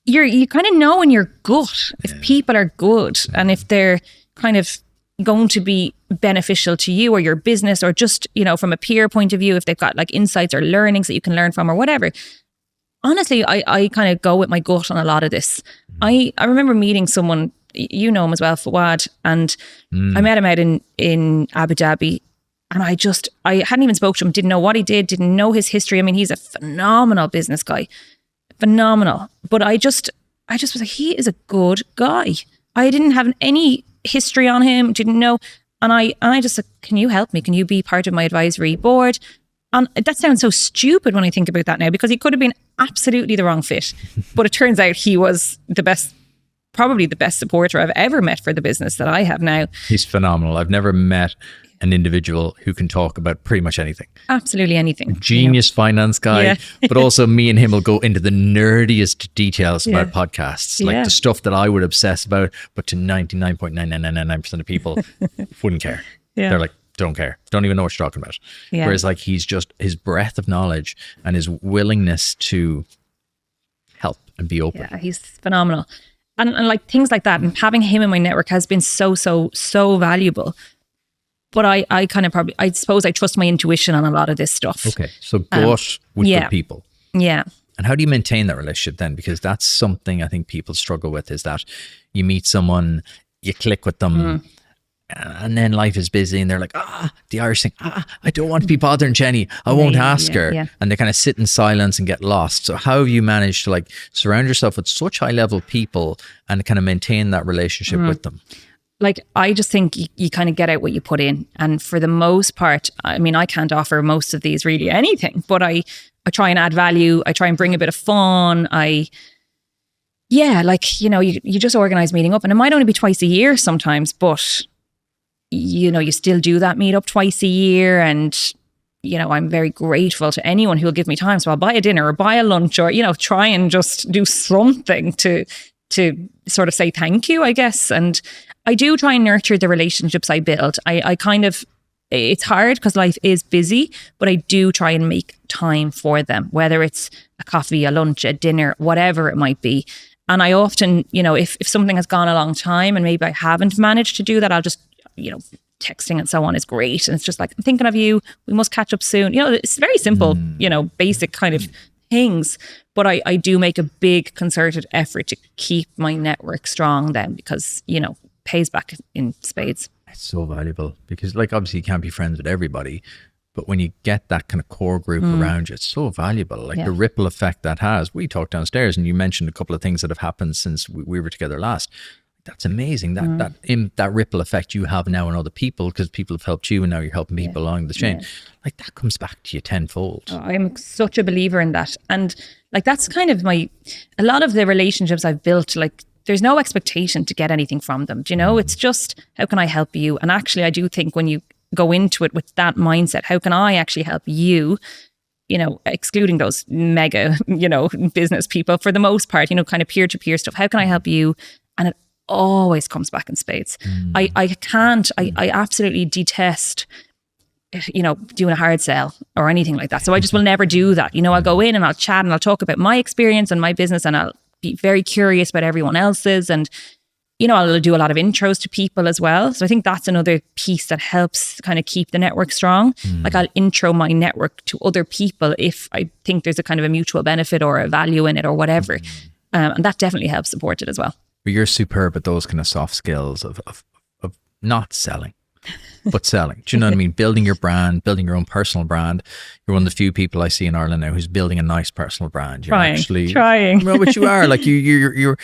you kind of know in your gut if people are good, and if they're kind of going to be beneficial to you or your business, or just, from a peer point of view, if they've got like insights or learnings that you can learn from or whatever. Honestly, I kind of go with my gut on a lot of this. I remember meeting someone, you know him as well, Fawad, and I met him out in Abu Dhabi, and I hadn't even spoke to him, didn't know what he did, didn't know his history. I mean, he's a phenomenal business guy, phenomenal. But I just was like, he is a good guy. I didn't have any history on him, didn't know. And I just said, can you help me? Can you be part of my advisory board? And that sounds so stupid when I think about that now, because he could have been absolutely the wrong fit. But it turns out he was probably the best supporter I've ever met for the business that I have now. He's phenomenal. I've never met an individual who can talk about pretty much anything. Absolutely anything. Genius finance guy, but also me and him will go into the nerdiest details about podcasts, like the stuff that I would obsess about, but to 99.9999% of people wouldn't care. They're like, don't care, don't even know what you're talking about. Whereas like, he's just, his breadth of knowledge and his willingness to help and be open. He's phenomenal. And like things like that, and having him in my network has been so valuable. But I kind of I suppose I trust my intuition on a lot of this stuff. Okay, so gut with good people. Yeah. And how do you maintain that relationship then? Because that's something I think people struggle with, is that you meet someone, you click with them, and then life is busy and they're like, the Irish thing, I don't want to be bothering Jenny. I won't ask her. Yeah. And they kind of sit in silence and get lost. So how have you managed to like surround yourself with such high level people and kind of maintain that relationship with them? Like, I just think you kind of get out what you put in. And for the most part, I mean, I can't offer most of these really anything, but I try and add value. I try and bring a bit of fun. You just organize meeting up, and it might only be twice a year sometimes, but you still do that meet up twice a year. And, I'm very grateful to anyone who will give me time. So I'll buy a dinner or buy a lunch or, try and just do something to sort of say thank you, I guess. And I do try and nurture the relationships I build. It's hard because life is busy, but I do try and make time for them, whether it's a coffee, a lunch, a dinner, whatever it might be. And I often, if something has gone a long time and maybe I haven't managed to do that, I'll just, texting and so on is great. And it's just like, I'm thinking of you. We must catch up soon. It's very simple, basic kind of things. But I do make a big concerted effort to keep my network strong then, because, pays back in spades. It's so valuable because like, obviously you can't be friends with everybody, but when you get that kind of core group around you, it's so valuable. Like the ripple effect that has. We talked downstairs and you mentioned a couple of things that have happened since we were together last. That's amazing. That ripple effect you have now on other people because people have helped you and now you're helping people along the chain. Like that comes back to you tenfold. I'm such a believer in that. And like, that's kind of a lot of the relationships I've built, like there's no expectation to get anything from them. Do you know? It's just, how can I help you? And actually, I do think when you go into it with that mindset, how can I actually help you? Excluding those mega, business people for the most part, kind of peer-to-peer stuff. How can I help you? And it always comes back in spades. I absolutely detest, doing a hard sell or anything like that. So I just will never do that. I'll go in and I'll chat and I'll talk about my experience and my business and I'll be very curious about everyone else's. And, I'll do a lot of intros to people as well. So I think that's another piece that helps kind of keep the network strong. Like I'll intro my network to other people if I think there's a kind of a mutual benefit or a value in it or whatever. And that definitely helps support it as well. But you're superb at those kind of soft skills of not selling, but selling. Do you know what I mean? Building your brand, building your own personal brand. You're one of the few people I see in Ireland now who's building a nice personal brand. You're trying. Well, but you are like you're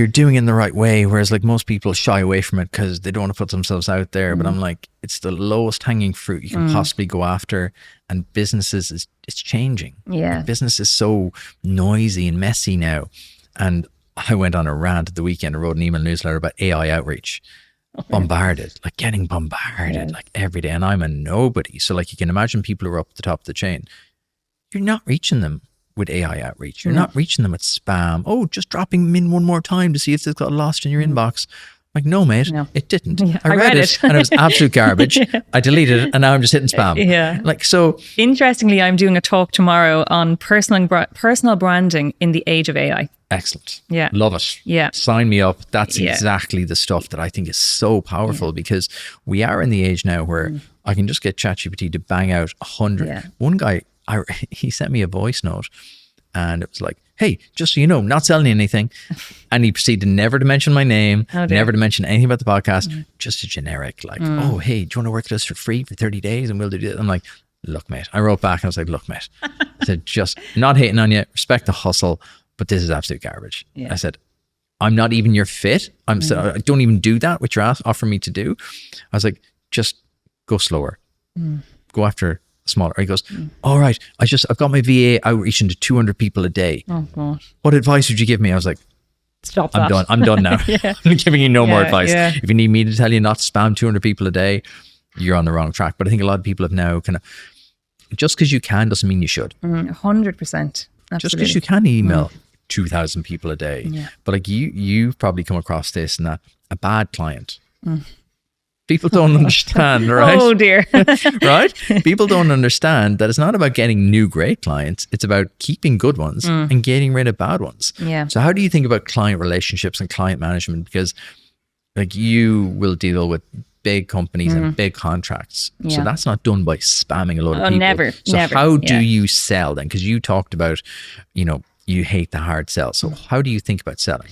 doing it in the right way. Whereas like most people shy away from it because they don't want to put themselves out there. But I'm like, it's the lowest hanging fruit you can possibly go after. And businesses it's changing. Yeah. Like, business is so noisy and messy now. And I went on a rant at the weekend. I wrote an email newsletter about AI outreach. Getting bombarded like every day. And I'm a nobody. So like you can imagine people who are up at the top of the chain. You're not reaching them with AI outreach. You're not reaching them with spam. Oh, just dropping them in one more time to see if it's got lost in your inbox. Like, no, mate, it didn't. Yeah, I read it and it was absolute garbage. I deleted it and now I'm just hitting spam. Yeah. Like, so. Interestingly, I'm doing a talk tomorrow on personal branding in the age of AI. Excellent. Yeah. Love it. Yeah. Sign me up. That's exactly the stuff that I think is so powerful because we are in the age now where I can just get ChatGPT to bang out 100. Yeah. One guy, he sent me a voice note and it was like, hey, just so you know, I'm not selling you anything. And he proceeded never to mention my name, never to mention anything about the podcast, just a generic like, oh, hey, do you want to work with us for free for 30 days and we'll do that? I'm like, look, mate. I wrote back and I was like, look, mate. I said, just not hating on you, respect the hustle, but this is absolute garbage. Yeah. I said, I'm not even your fit. I don't even do that, which you're offering me to do. I was like, just go slower. Go after smaller. He goes, all right, I've got my VA outreaching to 200 people a day. Oh God. What advice would you give me? I was like, stop that. I'm done now. I'm giving you no more advice. Yeah. If you need me to tell you not to spam 200 people a day, you're on the wrong track. But I think a lot of people have now kind of, just because you can doesn't mean you should. 100%. Absolutely. Just because you can email 2,000 people a day. Yeah. But like you've probably come across this and that a bad client. People don't understand, right? Oh dear. Right? People don't understand that it's not about getting new great clients. It's about keeping good ones and getting rid of bad ones. Yeah. So how do you think about client relationships and client management? Because like you will deal with big companies and big contracts. Yeah. So that's not done by spamming a lot of people. Never. So how do you sell then? Because you talked about, you hate the hard sell. So how do you think about selling?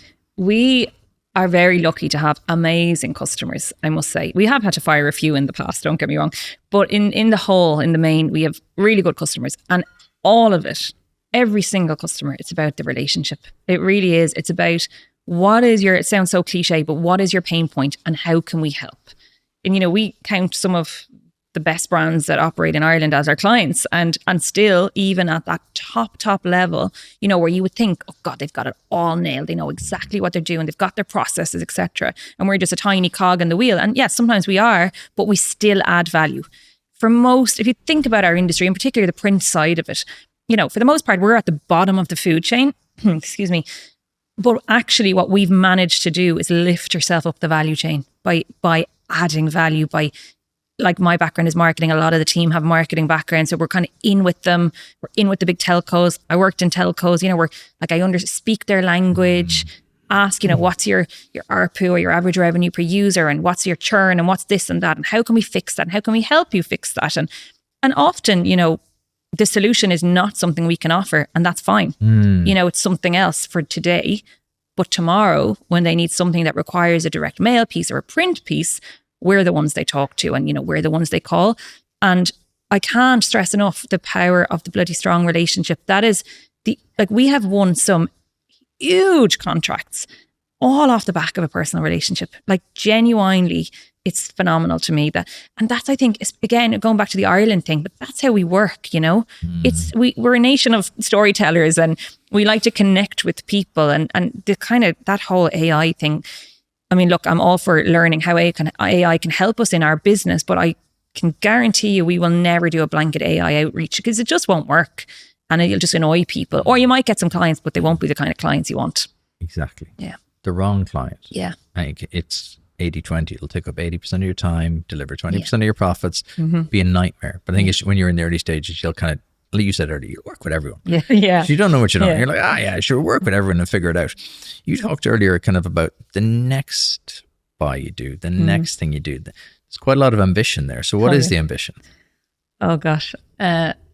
are very lucky to have amazing customers, I must say. We have had to fire a few in the past, don't get me wrong. But in the whole, in the main, we have really good customers. And all of it, every single customer, it's about the relationship. It really is. It's about it sounds so cliche, but what is your pain point and how can we help? And, you know, we count some of the best brands that operate in Ireland as our clients. And still, even at that top level, you know, where you would think, oh God, they've got it all nailed. They know exactly what they're doing. They've got their processes, etc. And we're just a tiny cog in the wheel. And yes, sometimes we are, but we still add value. For most, if you think about our industry, in particular the print side of it, you know, for the most part, we're at the bottom of the food chain. Excuse me. But actually what we've managed to do is lift yourself up the value chain by adding value, like my background is marketing. A lot of the team have marketing background. So we're kind of in with them. We're in with the big telcos. I worked in telcos, you know, we're like, I speak their language, ask, you know, what's your ARPU or your average revenue per user, and what's your churn, and what's this and that, and how can we fix that, and how can we help you fix that? And often, you know, the solution is not something we can offer, and that's fine. You know, it's something else for today. But tomorrow, when they need something that requires a direct mail piece or a print piece, we're the ones they talk to, and, you know, we're the ones they call. And I can't stress enough the power of the bloody strong relationship. That is we have won some huge contracts all off the back of a personal relationship. Like, genuinely, it's phenomenal to me and that's, I think, is, again, going back to the Ireland thing, but that's how we work, you know. We're a nation of storytellers, and we like to connect with people, and the kind of that whole AI thing. I mean, look, I'm all for learning how AI can help us in our business, but I can guarantee you we will never do a blanket AI outreach, because it just won't work, and it'll just annoy people. Or you might get some clients, but they won't be the kind of clients you want. Exactly. Yeah. The wrong client. Yeah. Like, it's 80-20. It'll take up 80% of your time, deliver 20% of your profits, be a nightmare. But I think it's, when you're in the early stages, you'll kind of, like you said earlier, you work with everyone. Yeah. So you don't know what you don't. You're like, sure, work with everyone and figure it out. You talked earlier kind of about the next buy you do, the next thing you do. There's quite a lot of ambition there. So what is the ambition? Oh gosh.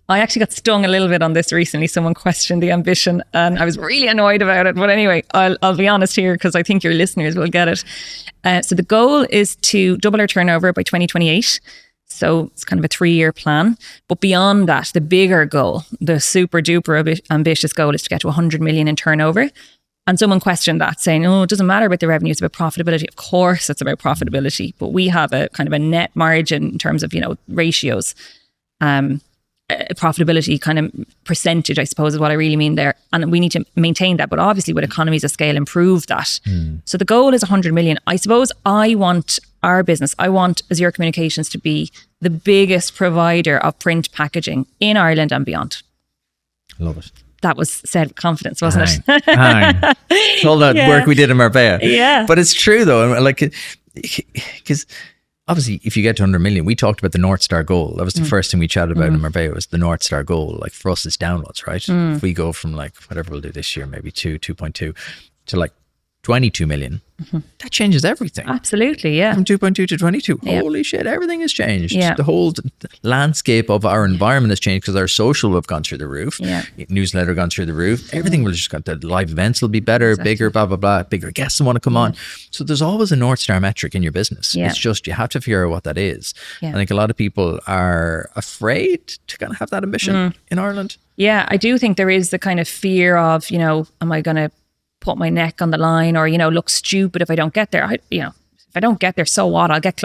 I actually got stung a little bit on this recently. Someone questioned the ambition and I was really annoyed about it. But anyway, I'll be honest here, because I think your listeners will get it. So the goal is to double our turnover by 2028. So it's kind of a 3-year plan. But beyond that, the bigger goal, the super duper ambitious goal, is to get to 100 million in turnover. And someone questioned that, saying, oh, it doesn't matter about the revenue, it's about profitability. Of course it's about profitability, but we have a kind of a net margin in terms of, you know, ratios. Profitability kind of percentage, I suppose, is what I really mean there. And we need to maintain that, but obviously with economies of scale, improve that. So the goal is 100 million. I suppose I want our business, I want Azure Communications to be the biggest provider of print packaging in Ireland and beyond. Love it. That was said with confidence, wasn't it? It's all that work we did in Marbella. Yeah. But it's true though, like, because obviously, if you get to 100 million, we talked about the North Star goal. That was the first thing we chatted about in Marbella, was the North Star goal. Like, for us, it's downwards, right? If we go from, like, whatever we'll do this year, maybe 2.2 to like 22 million, that changes everything. Absolutely, yeah. From 2.2 to 22. Holy shit, everything has changed. Yeah. The whole landscape of our environment has changed, because our social will have gone through the roof. Yeah. Newsletter gone through the roof. Everything will just got, the live events will be better, bigger, blah, blah, blah. Bigger guests will want to come on. So there's always a North Star metric in your business. Yeah. It's just, you have to figure out what that is. Yeah. I think a lot of people are afraid to kind of have that ambition in Ireland. Yeah, I do think there is the kind of fear of, you know, am I going to put my neck on the line, or, you know, look stupid if I don't get there. If I don't get there, so what? I'll get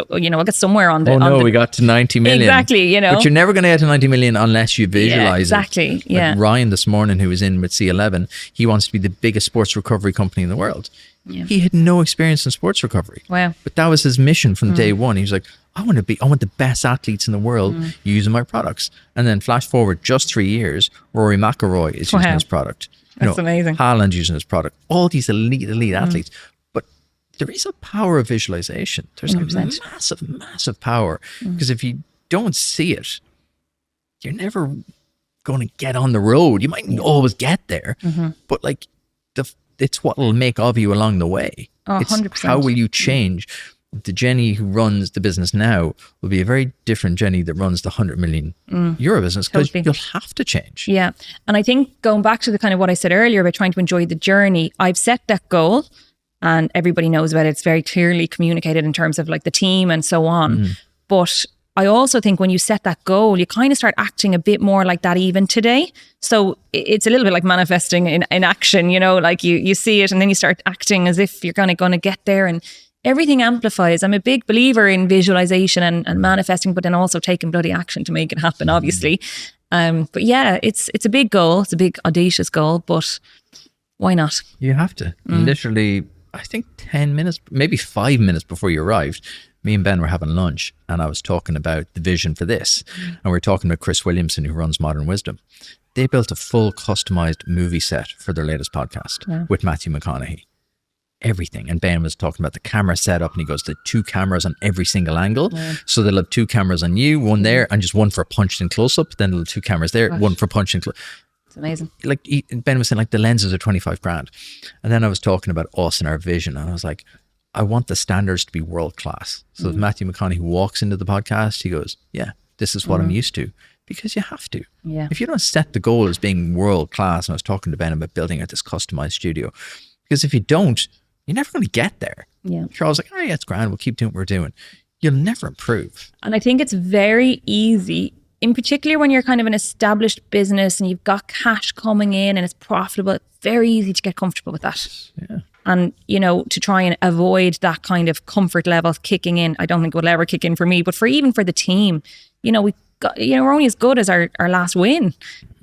somewhere on the. Oh no, we got to 90 million. Exactly, you know. But you're never going to get to 90 million unless you visualize it. Exactly, yeah. Like Ryan this morning, who was in with C11, he wants to be the biggest sports recovery company in the world. Yeah. He had no experience in sports recovery. Wow. But that was his mission from day one. He was like, I want the best athletes in the world using my products. And then flash forward just 3 years, Rory McIlroy is using his product. That's amazing. Haaland using his product. All these elite athletes. But there is a power of visualization. There's 100%. a massive power. Because if you don't see it, you're never going to get on the road. You might always get there, but like it's what will make of you along the way. Oh, it's 100%. How will you change? The Jenny who runs the business now will be a very different Jenny that runs the 100 million euro business, because you'll have to change. Yeah. And I think going back to the kind of what I said earlier about trying to enjoy the journey, I've set that goal. and everybody knows about it. It's very clearly communicated in terms of like the team and so on. But I also think when you set that goal, you kind of start acting a bit more like that even today. So it's a little bit like manifesting in action, you know, like you see it and then you start acting as if you're going to get there, and everything amplifies. I'm a big believer in visualization and manifesting, but then also taking bloody action to make it happen, obviously. But yeah, it's a big goal. It's a big audacious goal, but why not? You have to. Literally, I think 10 minutes, maybe 5 minutes before you arrived, me and Ben were having lunch and I was talking about the vision for this. And we were talking about Chris Williamson, who runs Modern Wisdom. They built a full customized movie set for their latest podcast with Matthew McConaughey. Everything. And Ben was talking about the camera setup, and he goes, the 2 cameras on every single angle. So they'll have 2 cameras on you, one there, and just one for punched in close up. Then they'll have 2 cameras there, one for punched in close. It's amazing. Like Ben was saying, like the lenses are 25 grand. And then I was talking about us and our vision, and I was like, I want the standards to be world class. So if Matthew McConaughey walks into the podcast, he goes, yeah, this is what I'm used to. Because you have to. Yeah. If you don't set the goal as being world class, and I was talking to Ben about building out this customized studio, because if you don't, you're never going to get there. Yeah. Charles like, oh yeah, it's grand. We'll keep doing what we're doing. You'll never improve. And I think it's very easy, in particular when you're kind of an established business and you've got cash coming in and it's profitable, it's very easy to get comfortable with that. Yeah. And, you know, to try and avoid that kind of comfort level kicking in. I don't think it will ever kick in for me, but even for the team, you know, we're only as good as our last win.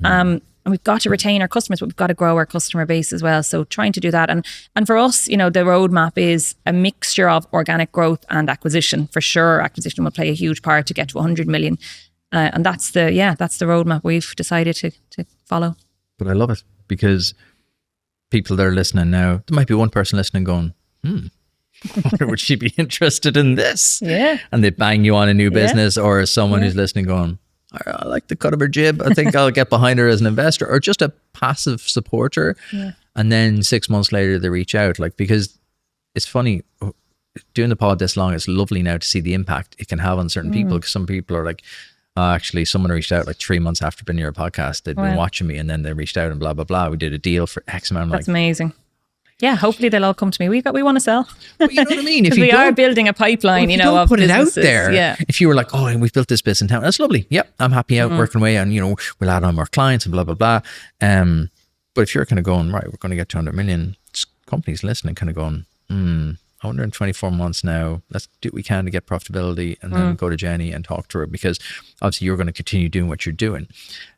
And we've got to retain our customers, but we've got to grow our customer base as well. So trying to do that. And for us, you know, the roadmap is a mixture of organic growth and acquisition. For sure, acquisition will play a huge part to get to 100 million. And that's the roadmap we've decided to follow. But I love it, because people that are listening now, there might be one person listening going, would she be interested in this? Yeah. And they bang you on a new business, or someone who's listening going, I like the cut of her jib. I think I'll get behind her as an investor, or just a passive supporter. Yeah. And then 6 months later, they reach out. Like, because it's funny, doing the pod this long, it's lovely now to see the impact it can have on certain people. Because some people are like, actually, someone reached out like 3 months after being on your podcast. They'd been watching me, and then they reached out and blah, blah, blah. We did a deal for X amount. That's amazing. Yeah, hopefully they'll all come to me. We want to sell. Well, you know what I mean? If you we are building a pipipeline, you know, don't of put businesses. It out there. Yeah. If you were like, oh, and we've built this business in town, that's lovely. Yep, I'm happy out working away, and you know, we'll add on more clients and blah blah blah. But if you're kind of going, right, we're going to get 200 million, companies listening, kind of going, 124 months now. Let's do what we can to get profitability, and then go to Jenny and talk to her, because obviously you're going to continue doing what you're doing.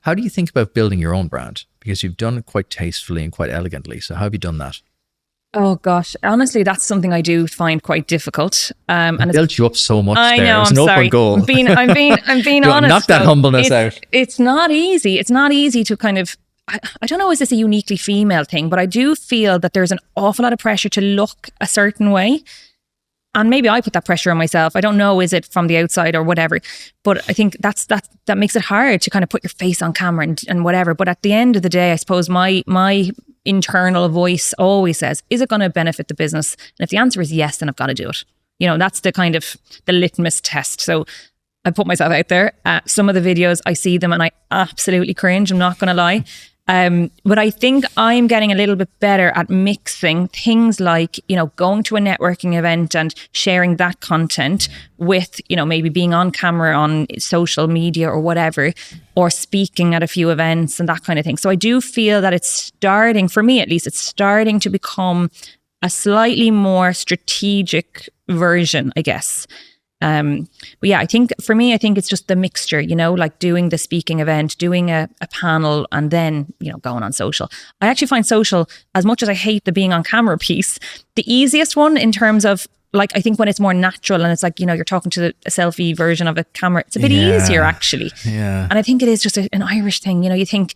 How do you think about building your own brand? Because you've done it quite tastefully and quite elegantly. So how have you done that? Oh gosh, honestly, that's something I do find quite difficult. And it built you up so much. I know. It's I'm an sorry. open goal. I'm being honest. Knock that humbleness out. It's not easy. It's not easy to kind of. I don't know, is this a uniquely female thing? But I do feel that there's an awful lot of pressure to look a certain way. And maybe I put that pressure on myself. I don't know, is it from the outside or whatever? But I think that makes it hard to kind of put your face on camera and whatever. But at the end of the day, I suppose my internal voice always says, is it going to benefit the business? And if the answer is yes, then I've got to do it. You know, that's the kind of the litmus test. So I put myself out there. Some of the videos, I see them and I absolutely cringe. I'm not going to lie. But I think I'm getting a little bit better at mixing things like, you know, going to a networking event and sharing that content with, you know, maybe being on camera on social media or whatever, or speaking at a few events and that kind of thing. So I do feel that it's starting, for me at least, it's starting to become a slightly more strategic version, I guess. But yeah, I think for me, it's just the mixture, you know, like doing the speaking event, doing a panel, and then, you know, going on social. I actually find social, as much as I hate the being on camera piece, the easiest one in terms of, like, I think when it's more natural and it's like, you know, you're talking to a selfie version of a camera, it's a bit easier actually. Yeah. And I think it is just an Irish thing, you know, you think,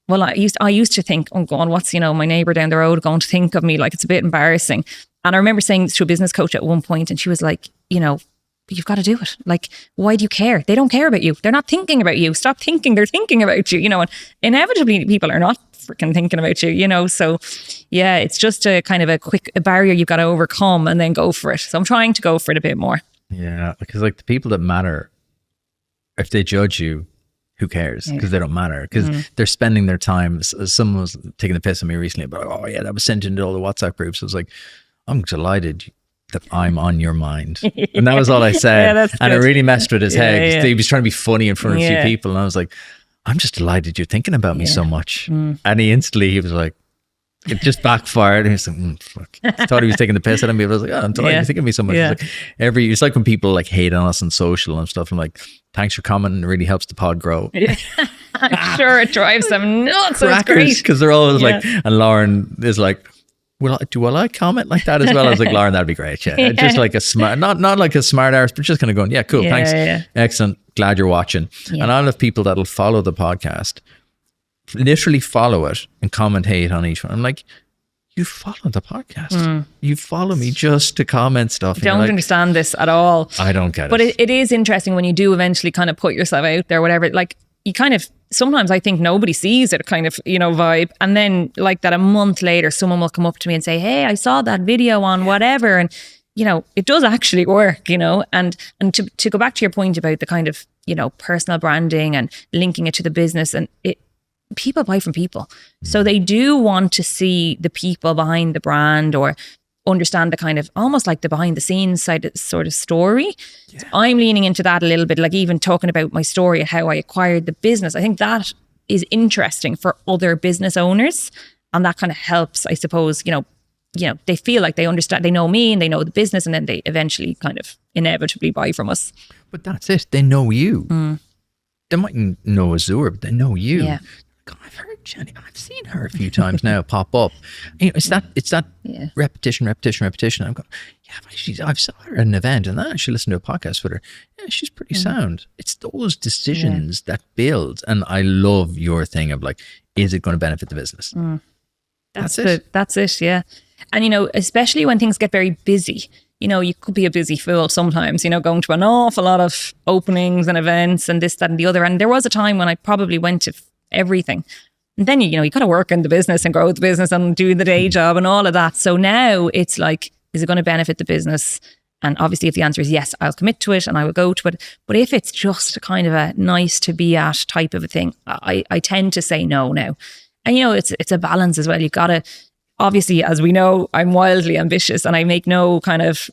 well, I used to think, oh God, what's, you know, my neighbour down the road going to think of me? Like, it's a bit embarrassing. And I remember saying this to a business coach at one point, and she was like, you know, but you've got to do it. Like, why do you care? They don't care about you. They're not thinking about you. Stop thinking they're thinking about you, you know, and inevitably people are not freaking thinking about you, you know. So yeah, it's just a kind of a barrier you've got to overcome and then go for it. So I'm trying to go for it a bit more. Yeah, because like the people that matter, if they judge you, who cares? Because they don't matter. Because they're spending their time. Someone was taking the piss on me recently about, oh yeah, that was sent into all the WhatsApp groups. I was like, I'm delighted that I'm on your mind. And that was all I said. Yeah, that's and it good. really messed with his head. Yeah. He was trying to be funny in front of a few Yeah. people. And I was like, I'm just delighted you're thinking about me so much. And he was like, it just backfired. And he was like, fuck. I thought he was taking the piss out of me. But I was like, I'm delighted you're thinking of me so much. Yeah. It's like when people like hate on us on social and stuff. I'm like, thanks for commenting. It really helps the pod grow. Yeah. I'm sure it drives them nuts. That's great. Because they're always like, and Lauren is like, will I comment like that as well? I was like, Lauren, that'd be great. Yeah. Just like a smart, not like a smart arse, but just kind of going, yeah, cool. Thanks. Yeah. Excellent. Glad you're watching. Yeah. And I'll have people that'll follow the podcast, literally follow it and comment hate on each one. I'm like, you follow the podcast. You follow me just to comment stuff. Don't understand this at all. I don't get But it. it is interesting when you do eventually kind of put yourself out there, whatever, like you kind of, sometimes I think nobody sees it kind of, vibe. And then like that a month later, someone will come up to me and say, hey, I saw that video on whatever. And, it does actually work, and to go back to your point about the kind of, personal branding and linking it to the business, and people buy from people. So they do want to see the people behind the brand or understand the kind of almost like the behind the scenes side sort of story. Yeah. So I'm leaning into that a little bit, like even talking about my story and how I acquired the business. I think that is interesting for other business owners. And that kind of helps, I suppose, they feel like they understand, they know me and they know the business, and then they eventually kind of inevitably buy from us. But that's it. They know you. They mightn't know Azure, but they know you. Yeah. God, I've heard Jenny. I've seen her a few times now pop up. It's that repetition. I'm going, I've saw her at an event and I actually listened to a podcast with her. Yeah, she's pretty sound. It's those decisions that build. And I love your thing of like, is it going to benefit the business? That's it. That's it. Yeah. And, especially when things get very busy, you could be a busy fool sometimes, going to an awful lot of openings and events and this, that, and the other. And there was a time when I probably went to everything. And then, you got to work in the business and grow the business and do the day job and all of that. So now it's like, is it going to benefit the business? And obviously if the answer is yes, I'll commit to it and I will go to it. But if it's just kind of a nice to be at type of a thing, I tend to say no now. And, it's a balance as well. You've got to, obviously, as we know, I'm wildly ambitious and I make no kind of,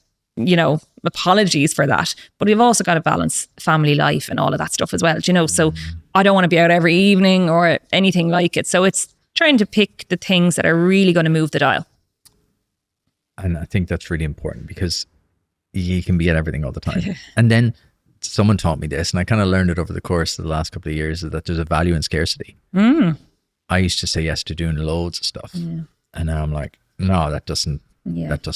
apologies for that. But we've also got to balance family life and all of that stuff as well. So I don't want to be out every evening or anything like it. So it's trying to pick the things that are really going to move the dial. And I think that's really important because you can be at everything all the time. And then someone taught me this, and I kind of learned it over the course of the last couple of years, is that there's a value in scarcity. I used to say yes to doing loads of stuff. Yeah. And now I'm like, no, that doesn't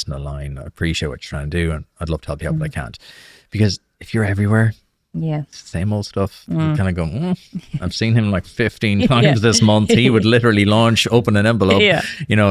align. I appreciate what you're trying to do and I'd love to help you out, but I can't. Because if you're everywhere, same old stuff, you kind of go, I've seen him like 15 times this month. He would literally open an envelope,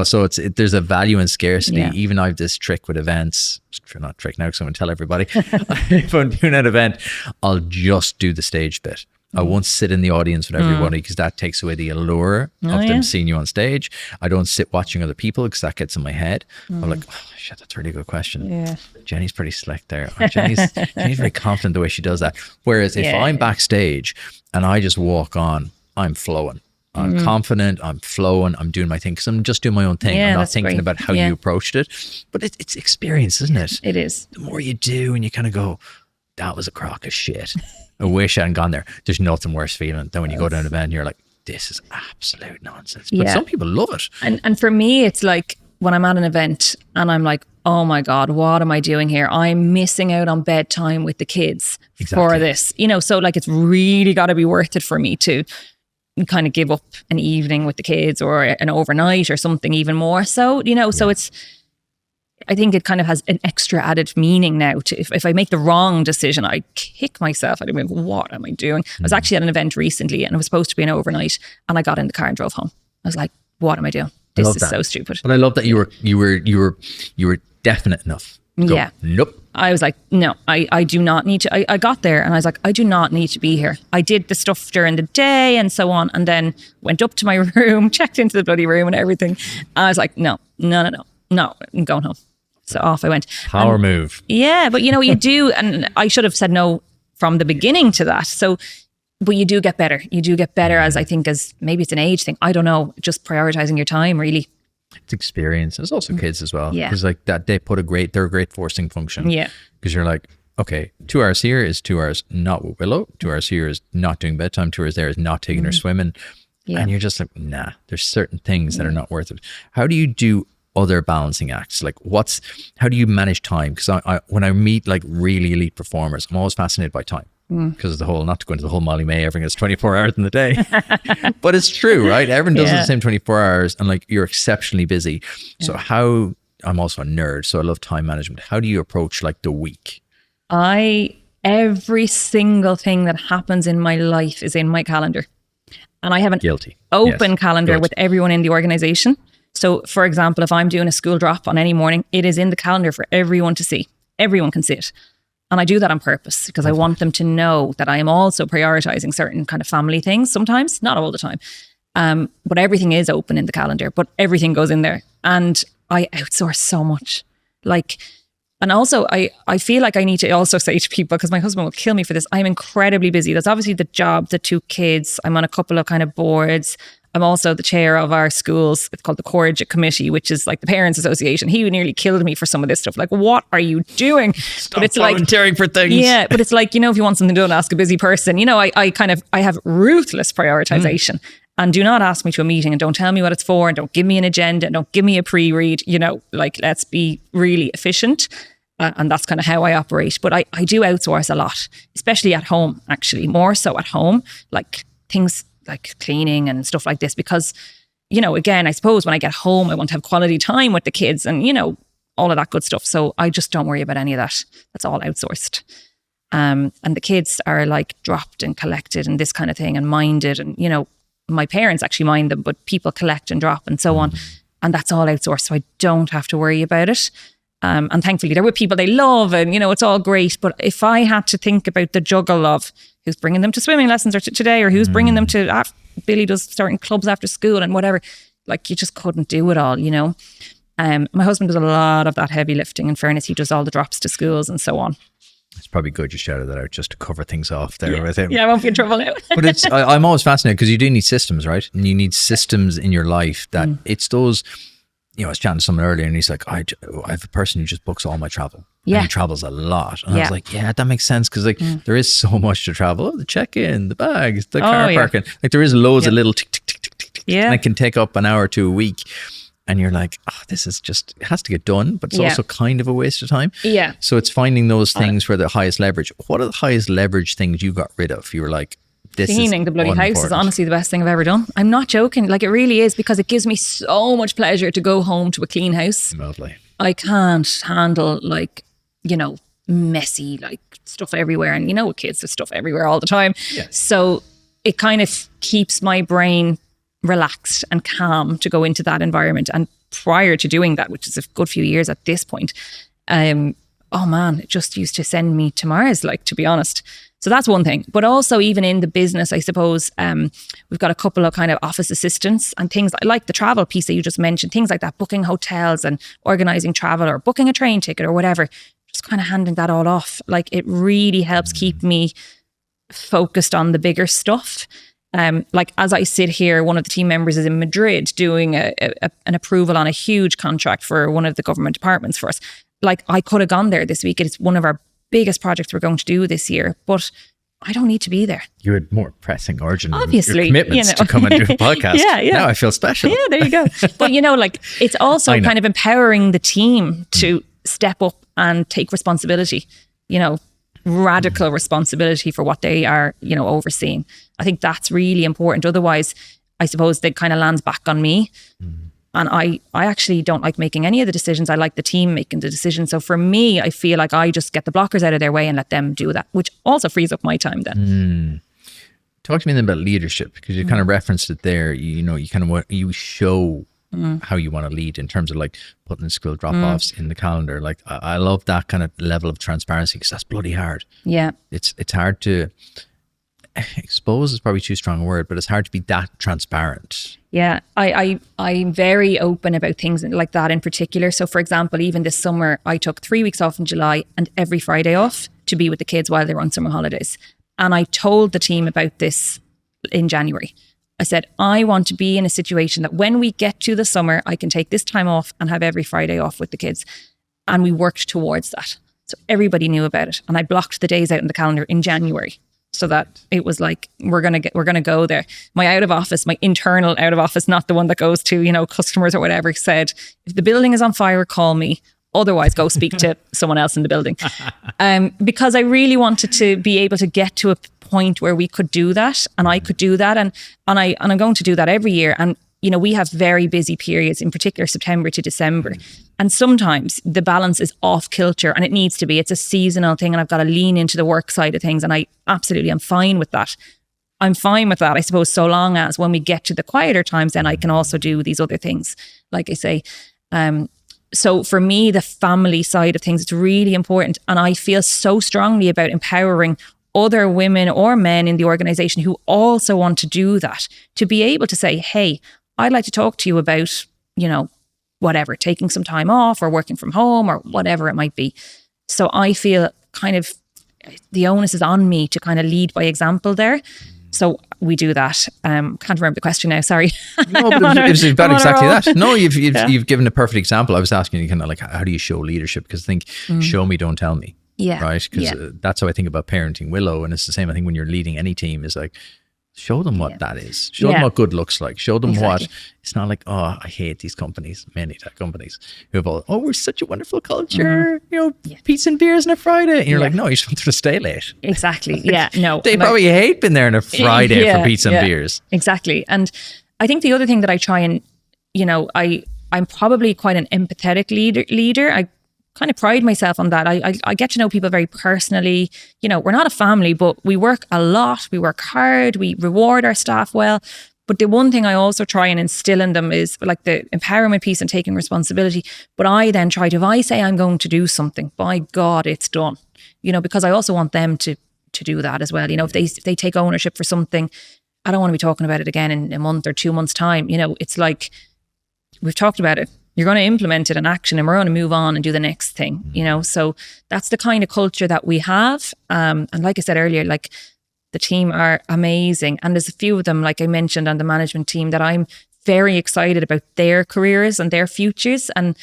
so there's a value in scarcity. Even I have this trick with events, not trick now because I'm going to tell everybody. If I'm doing an event, I'll just do the stage bit. I won't sit in the audience with everybody because that takes away the allure of them seeing you on stage. I don't sit watching other people because that gets in my head. I'm like, oh shit, that's a really good question. Yeah. Jenny's pretty slick there. Jenny's very confident the way she does that. Whereas if I'm backstage and I just walk on, I'm flowing. I'm confident, I'm flowing, I'm doing my thing because I'm just doing my own thing. I'm not thinking about how you approached it. But it's experience, isn't it? It is. The more you do and you kind of go, that was a crock of shit. I wish I hadn't gone there. There's nothing worse feeling than when you go down to an event and you're like, this is absolute nonsense. But some people love it. And for me, it's like when I'm at an event and I'm like, oh my God, what am I doing here? I'm missing out on bedtime with the kids for this. So like it's really got to be worth it for me to kind of give up an evening with the kids or an overnight or something even more so, so it's, I think it kind of has an extra added meaning now to if I make the wrong decision, I kick myself. I don't know, what am I doing? I was actually at an event recently and it was supposed to be an overnight and I got in the car and drove home. I was like, what am I doing? This is so stupid. But I love that you were definite enough. Nope. I was like, no, I do not need to. I got there and I was like, I do not need to be here. I did the stuff during the day and so on, and then went up to my room, checked into the bloody room and everything. I was like, no, I'm going home. So off I went. Power move. Yeah, but you do, and I should have said no from the beginning to that. So, but you do get better. You do get better as I think as maybe it's an age thing. I don't know, just prioritizing your time really. It's experience. There's also kids as well. Yeah. Because like that, they're a great forcing function. Yeah. Because you're like, okay, 2 hours here is 2 hours not with Willow. 2 hours here is not doing bedtime. 2 hours there is not taking her swimming. Yeah. And you're just like, nah, there's certain things that are not worth it. How do you do other balancing acts? Like how do you manage time? Because I when I meet like really elite performers, I'm always fascinated by time. Because of the whole, not to go into the whole Molly May, everything has 24 hours in the day. But it's true, right? Everyone does the same 24 hours and like you're exceptionally busy. So I'm also a nerd, so I love time management. How do you approach like the week? Every single thing that happens in my life is in my calendar. And I have an open calendar with everyone in the organization. So for example, if I'm doing a school drop on any morning, it is in the calendar for everyone to see. Everyone can see it. And I do that on purpose because I want them to know that I am also prioritizing certain kind of family things sometimes, not all the time. But everything is open in the calendar, but everything goes in there. And I outsource so much. And also I feel like I need to also say to people, because my husband will kill me for this, I'm incredibly busy. There's obviously the job, the 2 kids. I'm on a couple of kind of boards. I'm also the chair of our schools. It's called the Courage Committee, which is like the Parents Association. He nearly killed me for some of this stuff. Like, what are you doing? Stop volunteering for things. Yeah, but it's like, if you want something done, ask a busy person. I have ruthless prioritization. And do not ask me to a meeting and don't tell me what it's for and don't give me an agenda and don't give me a pre-read. Let's be really efficient. And that's kind of how I operate. But I do outsource a lot, especially at home, actually, more so at home, like things like cleaning and stuff like this, because, again, I suppose when I get home, I want to have quality time with the kids and, all of that good stuff. So I just don't worry about any of that. That's all outsourced. And the kids are like dropped and collected and this kind of thing and minded. And, my parents actually mind them, but people collect and drop and so on. And that's all outsourced. So I don't have to worry about it. And thankfully they're with people they love and, it's all great. But if I had to think about the juggle of who's bringing them to swimming lessons or today, or who's bringing them to, Billy does starting clubs after school and whatever, like you just couldn't do it all, My husband does a lot of that heavy lifting. In fairness, he does all the drops to schools and so on. It's probably good you shouted that out just to cover things off there with him. Yeah, I won't be in trouble now. But I'm always fascinated because you do need systems, right? And you need systems in your life that it's those, I was chatting to someone earlier and he's like, I have a person who just books all my travel. Yeah. And he travels a lot. And I was like, yeah, that makes sense because there is so much to travel. The check-in, the bags, the car parking. Like there is loads of little tick, tick, tick, tick, tick, tick. Yeah. And it can take up an hour or 2 a week. And you're like, this is just, it has to get done, but it's also kind of a waste of time. Yeah. So it's finding those things where the highest leverage. What are the highest leverage things you got rid of? You were like, cleaning the bloody house is honestly the best thing I've ever done. I'm not joking. Like it really is, because it gives me so much pleasure to go home to a clean house. Lovely. I can't handle messy, stuff everywhere. And with kids, there's stuff everywhere all the time. Yeah. So it kind of keeps my brain relaxed and calm to go into that environment. And prior to doing that, which is a good few years at this point, it just used to send me to Mars, to be honest. So that's one thing. But also even in the business, I suppose, we've got a couple of kind of office assistants and things like the travel piece that you just mentioned, things like that, booking hotels and organizing travel or booking a train ticket or whatever, just kind of handing that all off. It really helps keep me focused on the bigger stuff. As I sit here, one of the team members is in Madrid doing an approval on a huge contract for one of the government departments for us. I could have gone there this week. It's one of our biggest projects we're going to do this year, but I don't need to be there. You had more pressing urgent obviously commitments to come and do a podcast. Yeah. Now I feel special. Yeah, there you go. But it's also kind of empowering the team to step up and take responsibility, radical responsibility for what they are, overseeing. I think that's really important. Otherwise, I suppose it kind of lands back on me. And I actually don't like making any of the decisions. I like the team making the decisions. So for me, I feel like I just get the blockers out of their way and let them do that, which also frees up my time then. Talk to me then about leadership, because you kind of referenced it there. You show how you want to lead in terms of putting school drop-offs in the calendar. I love that kind of level of transparency because that's bloody hard. Yeah. It's hard to, expose is probably too strong a word, but it's hard to be that transparent. Yeah, I'm very open about things like that in particular. So for example, even this summer, I took 3 weeks off in July and every Friday off to be with the kids while they were on summer holidays. And I told the team about this in January. I said, I want to be in a situation that when we get to the summer, I can take this time off and have every Friday off with the kids. And we worked towards that. So everybody knew about it. And I blocked the days out in the calendar in January so that it was like, we're going to go there. My out of office, my internal out of office, not the one that goes to, customers or whatever, said, if the building is on fire, call me. Otherwise, go speak to someone else in the building. Because I really wanted to be able to get to a point where we could do that, and I could do that, and I'm going to do that every year. And we have very busy periods, in particular September to December, and sometimes the balance is off kilter, and it needs to be. It's a seasonal thing, and I've got to lean into the work side of things, and I absolutely am fine with that. I'm fine with that, I suppose, so long as when we get to the quieter times, then I can also do these other things, like I say. So for me, the family side of things, it's really important. And I feel so strongly about empowering other women or men in the organization who also want to do that, to be able to say, hey, I'd like to talk to you about, whatever, taking some time off or working from home or whatever it might be. So I feel kind of the onus is on me to kind of lead by example there. So we do that. Can't remember the question now. Sorry. No, but it was about exactly that. No, you've given a perfect example. I was asking you kind of like, how do you show leadership? Because I think show me, don't tell me. Yeah. Right. Because that's how I think about parenting Willow. And it's the same, I think, when you're leading any team, is like, show them what that is. Show them what good looks like. Show them what, it's not like, oh, I hate these companies, many tech companies who have all, we're such a wonderful culture, pizza and beers on a Friday. And you're like, no, you just want them to stay late. Exactly. Yeah. No. They probably hate being there on a Friday for pizza and beers. Exactly. And I think the other thing that I try and, I'm probably quite an empathetic leader. I kind of pride myself on that. I get to know people very personally. We're not a family, but we work a lot. We work hard. We reward our staff well. But the one thing I also try and instill in them is like the empowerment piece and taking responsibility. But I then try to, if I say I'm going to do something, by God, it's done. Because I also want them to do that as well. If they take ownership for something, I don't want to be talking about it again in a month or 2 months' time. It's like, we've talked about it. You're going to implement it in action, and we're going to move on and do the next thing, So that's the kind of culture that we have. And like I said earlier, like the team are amazing. And there's a few of them, like I mentioned, on the management team that I'm very excited about their careers and their futures. And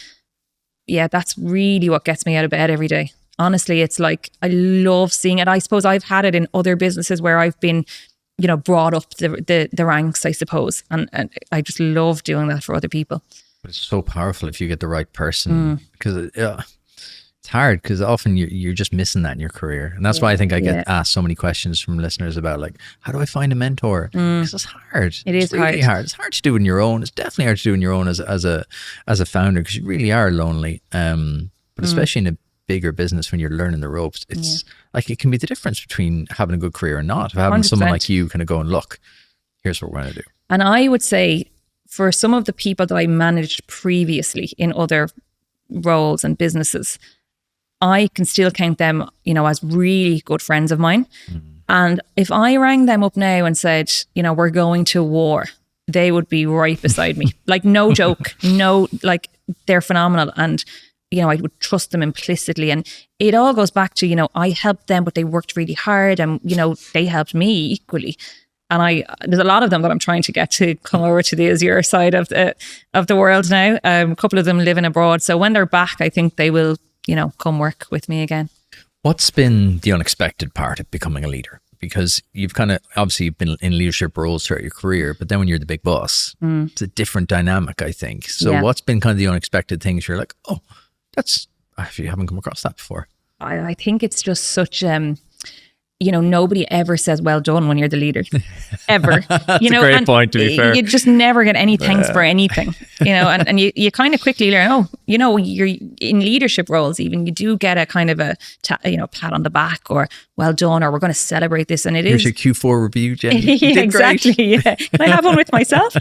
yeah, that's really what gets me out of bed every day. Honestly, it's like, I love seeing it. I suppose I've had it in other businesses where I've been, brought up the ranks, I suppose. And I just love doing that for other people. But it's so powerful if you get the right person, because it's hard, because often you're just missing that in your career. And that's why I think I get asked so many questions from listeners about like, how do I find a mentor? Because it's hard. It's really hard. It's hard to do on your own. It's definitely hard to do on your own as a founder, because you really are lonely. But especially in a bigger business, when you're learning the ropes, it's like, it can be the difference between having a good career or not. Of having 100%. Someone like you kind of going, look, here's what we're going to do. And I would say, for some of the people that I managed previously in other roles and businesses, I can still count them, as really good friends of mine. And if I rang them up now and said, we're going to war, they would be right beside me. Like, no joke, like, they're phenomenal. And, I would trust them implicitly. And it all goes back to, I helped them, but they worked really hard, and, they helped me equally. And there's a lot of them that I'm trying to get to come over to the Azure side of the world now. A couple of them living abroad. So when they're back, I think they will, come work with me again. What's been the unexpected part of becoming a leader? Because you've kind of, obviously you've been in leadership roles throughout your career, but then when you're the big boss, it's a different dynamic, I think. So what's been kind of the unexpected things you're like, oh, that's, actually, you haven't come across that before? I think it's just such... nobody ever says well done when you're the leader, ever. That's a great point, to be fair. You just never get any thanks for anything, and you kind of quickly learn, you're in leadership roles, even you do get a kind of a, pat on the back, or well done, or we're going to celebrate this. And Here's your Q4 review, Jenny. Yeah, exactly. Yeah. Can I have one with myself?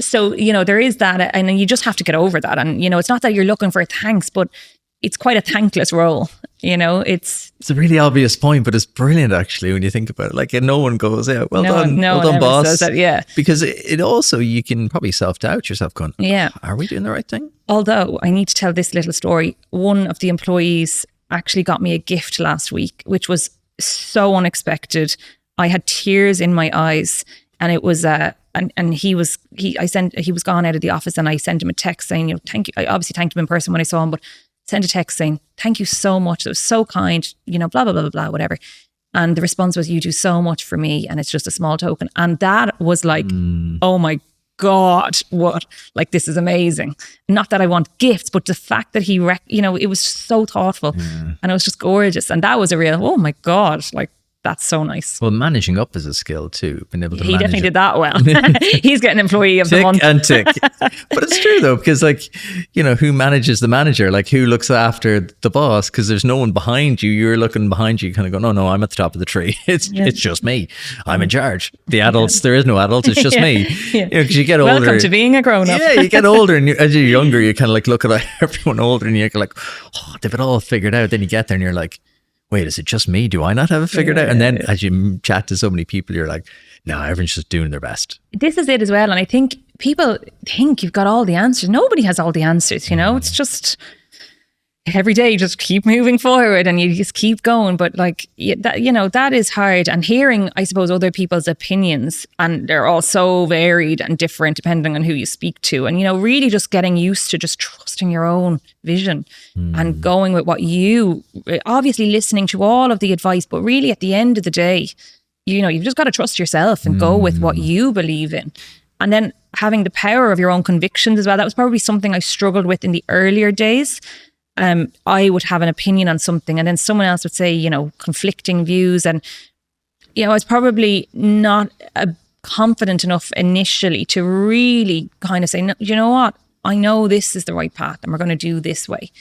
So, there is that, and you just have to get over that. And, it's not that you're looking for thanks, but it's quite a thankless role. It's a really obvious point, but it's brilliant actually when you think about it. Like, no one goes, well done, boss. Says that, because it also, you can probably self-doubt yourself going, are we doing the right thing? Although I need to tell this little story. One of the employees actually got me a gift last week, which was so unexpected. I had tears in my eyes. And it was and he was gone out of the office, and I sent him a text saying, thank you. I obviously thanked him in person when I saw him, but sent a text saying, thank you so much. It was so kind, blah, blah, blah, blah, blah, whatever. And the response was, you do so much for me, and it's just a small token. And that was like, oh my God, what? Like, this is amazing. Not that I want gifts, but the fact that he, it was so thoughtful, and it was just gorgeous. And that was a real, oh my God, like, that's so nice. Well, managing up is a skill too. Being able to he manage definitely it. did that well. He's getting employee of the Tick month. and tick. But it's true though, because who manages the manager? Like, who looks after the boss? Because there's no one behind you. You're looking behind you, kind of going, no, I'm at the top of the tree. It's just me. I'm in charge. The adults, there is no adults. It's just me. Because you get older. Welcome to being a grown up. Yeah, you get older, and as you're younger, you kind of like look at everyone older, and you're like, oh, they've it all figured out. Then you get there, and you're like, wait, is it just me? Do I not have it figured out? And then as you chat to so many people, you're like, no, everyone's just doing their best. This is it as well. And I think people think you've got all the answers. Nobody has all the answers, It's just every day you just keep moving forward and you just keep going. But that is hard. And hearing, I suppose, other people's opinions, and they're all so varied and different depending on who you speak to. And, really just getting used to just trusting your own vision and going with what obviously listening to all of the advice, but really at the end of the day, you've just got to trust yourself and go with what you believe in. And then having the power of your own convictions as well. That was probably something I struggled with in the earlier days. I would have an opinion on something, and then someone else would say, conflicting views. And, I was probably not confident enough initially to really kind of say, no, you know what? I know this is the right path and we're going to do this way.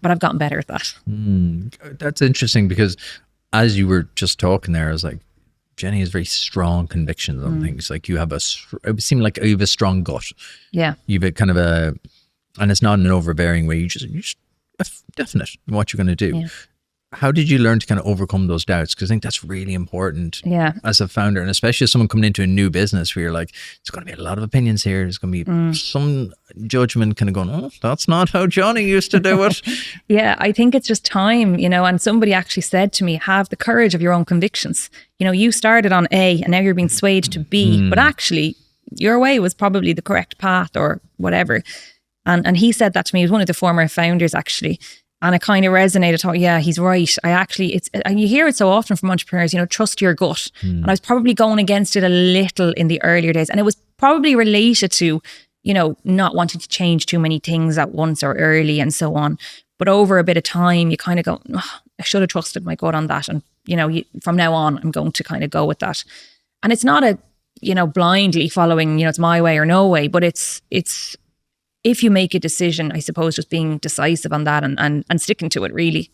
But I've gotten better at that. That's interesting, because as you were just talking there, I was like, Jenny has very strong convictions on things. Like, it would seem like you have a strong gut. Yeah. You've a kind of and it's not in an overbearing way. You're just definite in what you're going to do. Yeah. How did you learn to kind of overcome those doubts? Because I think that's really important as a founder, and especially as someone coming into a new business where you're like, it's going to be a lot of opinions here. There's going to be some judgment kind of going, oh, that's not how Johnny used to do it. Yeah, I think it's just time, and somebody actually said to me, have the courage of your own convictions. You started on A and now you're being swayed to B, but actually your way was probably the correct path or whatever. And he said that to me. He was one of the former founders, actually. And it kind of resonated. I thought, yeah, he's right. And you hear it so often from entrepreneurs, trust your gut. And I was probably going against it a little in the earlier days. And it was probably related to, not wanting to change too many things at once or early and so on. But over a bit of time, you kind of go, oh, I should have trusted my gut on that. And, from now on, I'm going to kind of go with that. And it's not blindly following, it's my way or no way, but it's if you make a decision, I suppose, just being decisive on that and sticking to it, really.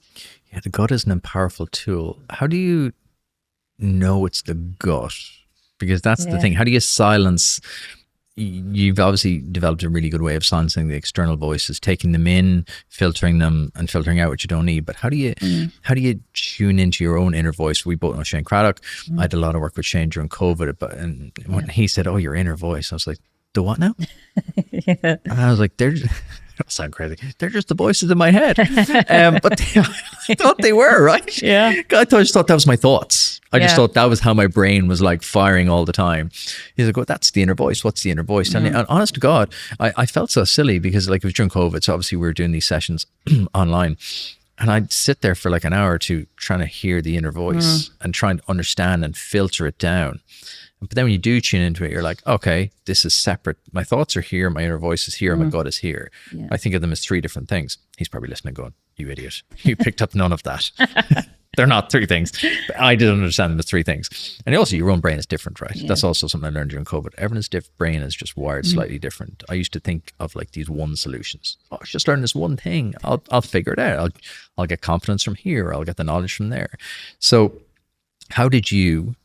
Yeah, the gut is a powerful tool. How do you know it's the gut? Because that's the thing. How do you silence? You've obviously developed a really good way of silencing the external voices, taking them in, filtering them, and filtering out what you don't need. But how do you tune into your own inner voice? We both know Shane Craddock. I did a lot of work with Shane during COVID, and when he said, "Oh, your inner voice," I was like, the what now? And I was like, that sound crazy. They're just the voices in my head. But I thought they were, right? Yeah. I just thought that was my thoughts. I just thought that was how my brain was like firing all the time. He's like, well, that's the inner voice. What's the inner voice? And honest to God, I felt so silly because like it was during COVID. So obviously we were doing these sessions online. And I'd sit there for like an hour or two trying to hear the inner voice and trying to understand and filter it down. But then when you do tune into it, you're like, okay, this is separate. My thoughts are here, my inner voice is here, my gut is here. Yeah. I think of them as three different things. He's probably listening going, you idiot. You picked up none of that. They're not three things. But I didn't understand them as three things. And also your own brain is different, right? Yeah. That's also something I learned during COVID. Everyone's brain is just wired slightly different. I used to think of like these one solutions. Oh, I should just learn this one thing. I'll figure it out. I'll get confidence from here. I'll get the knowledge from there. So how did you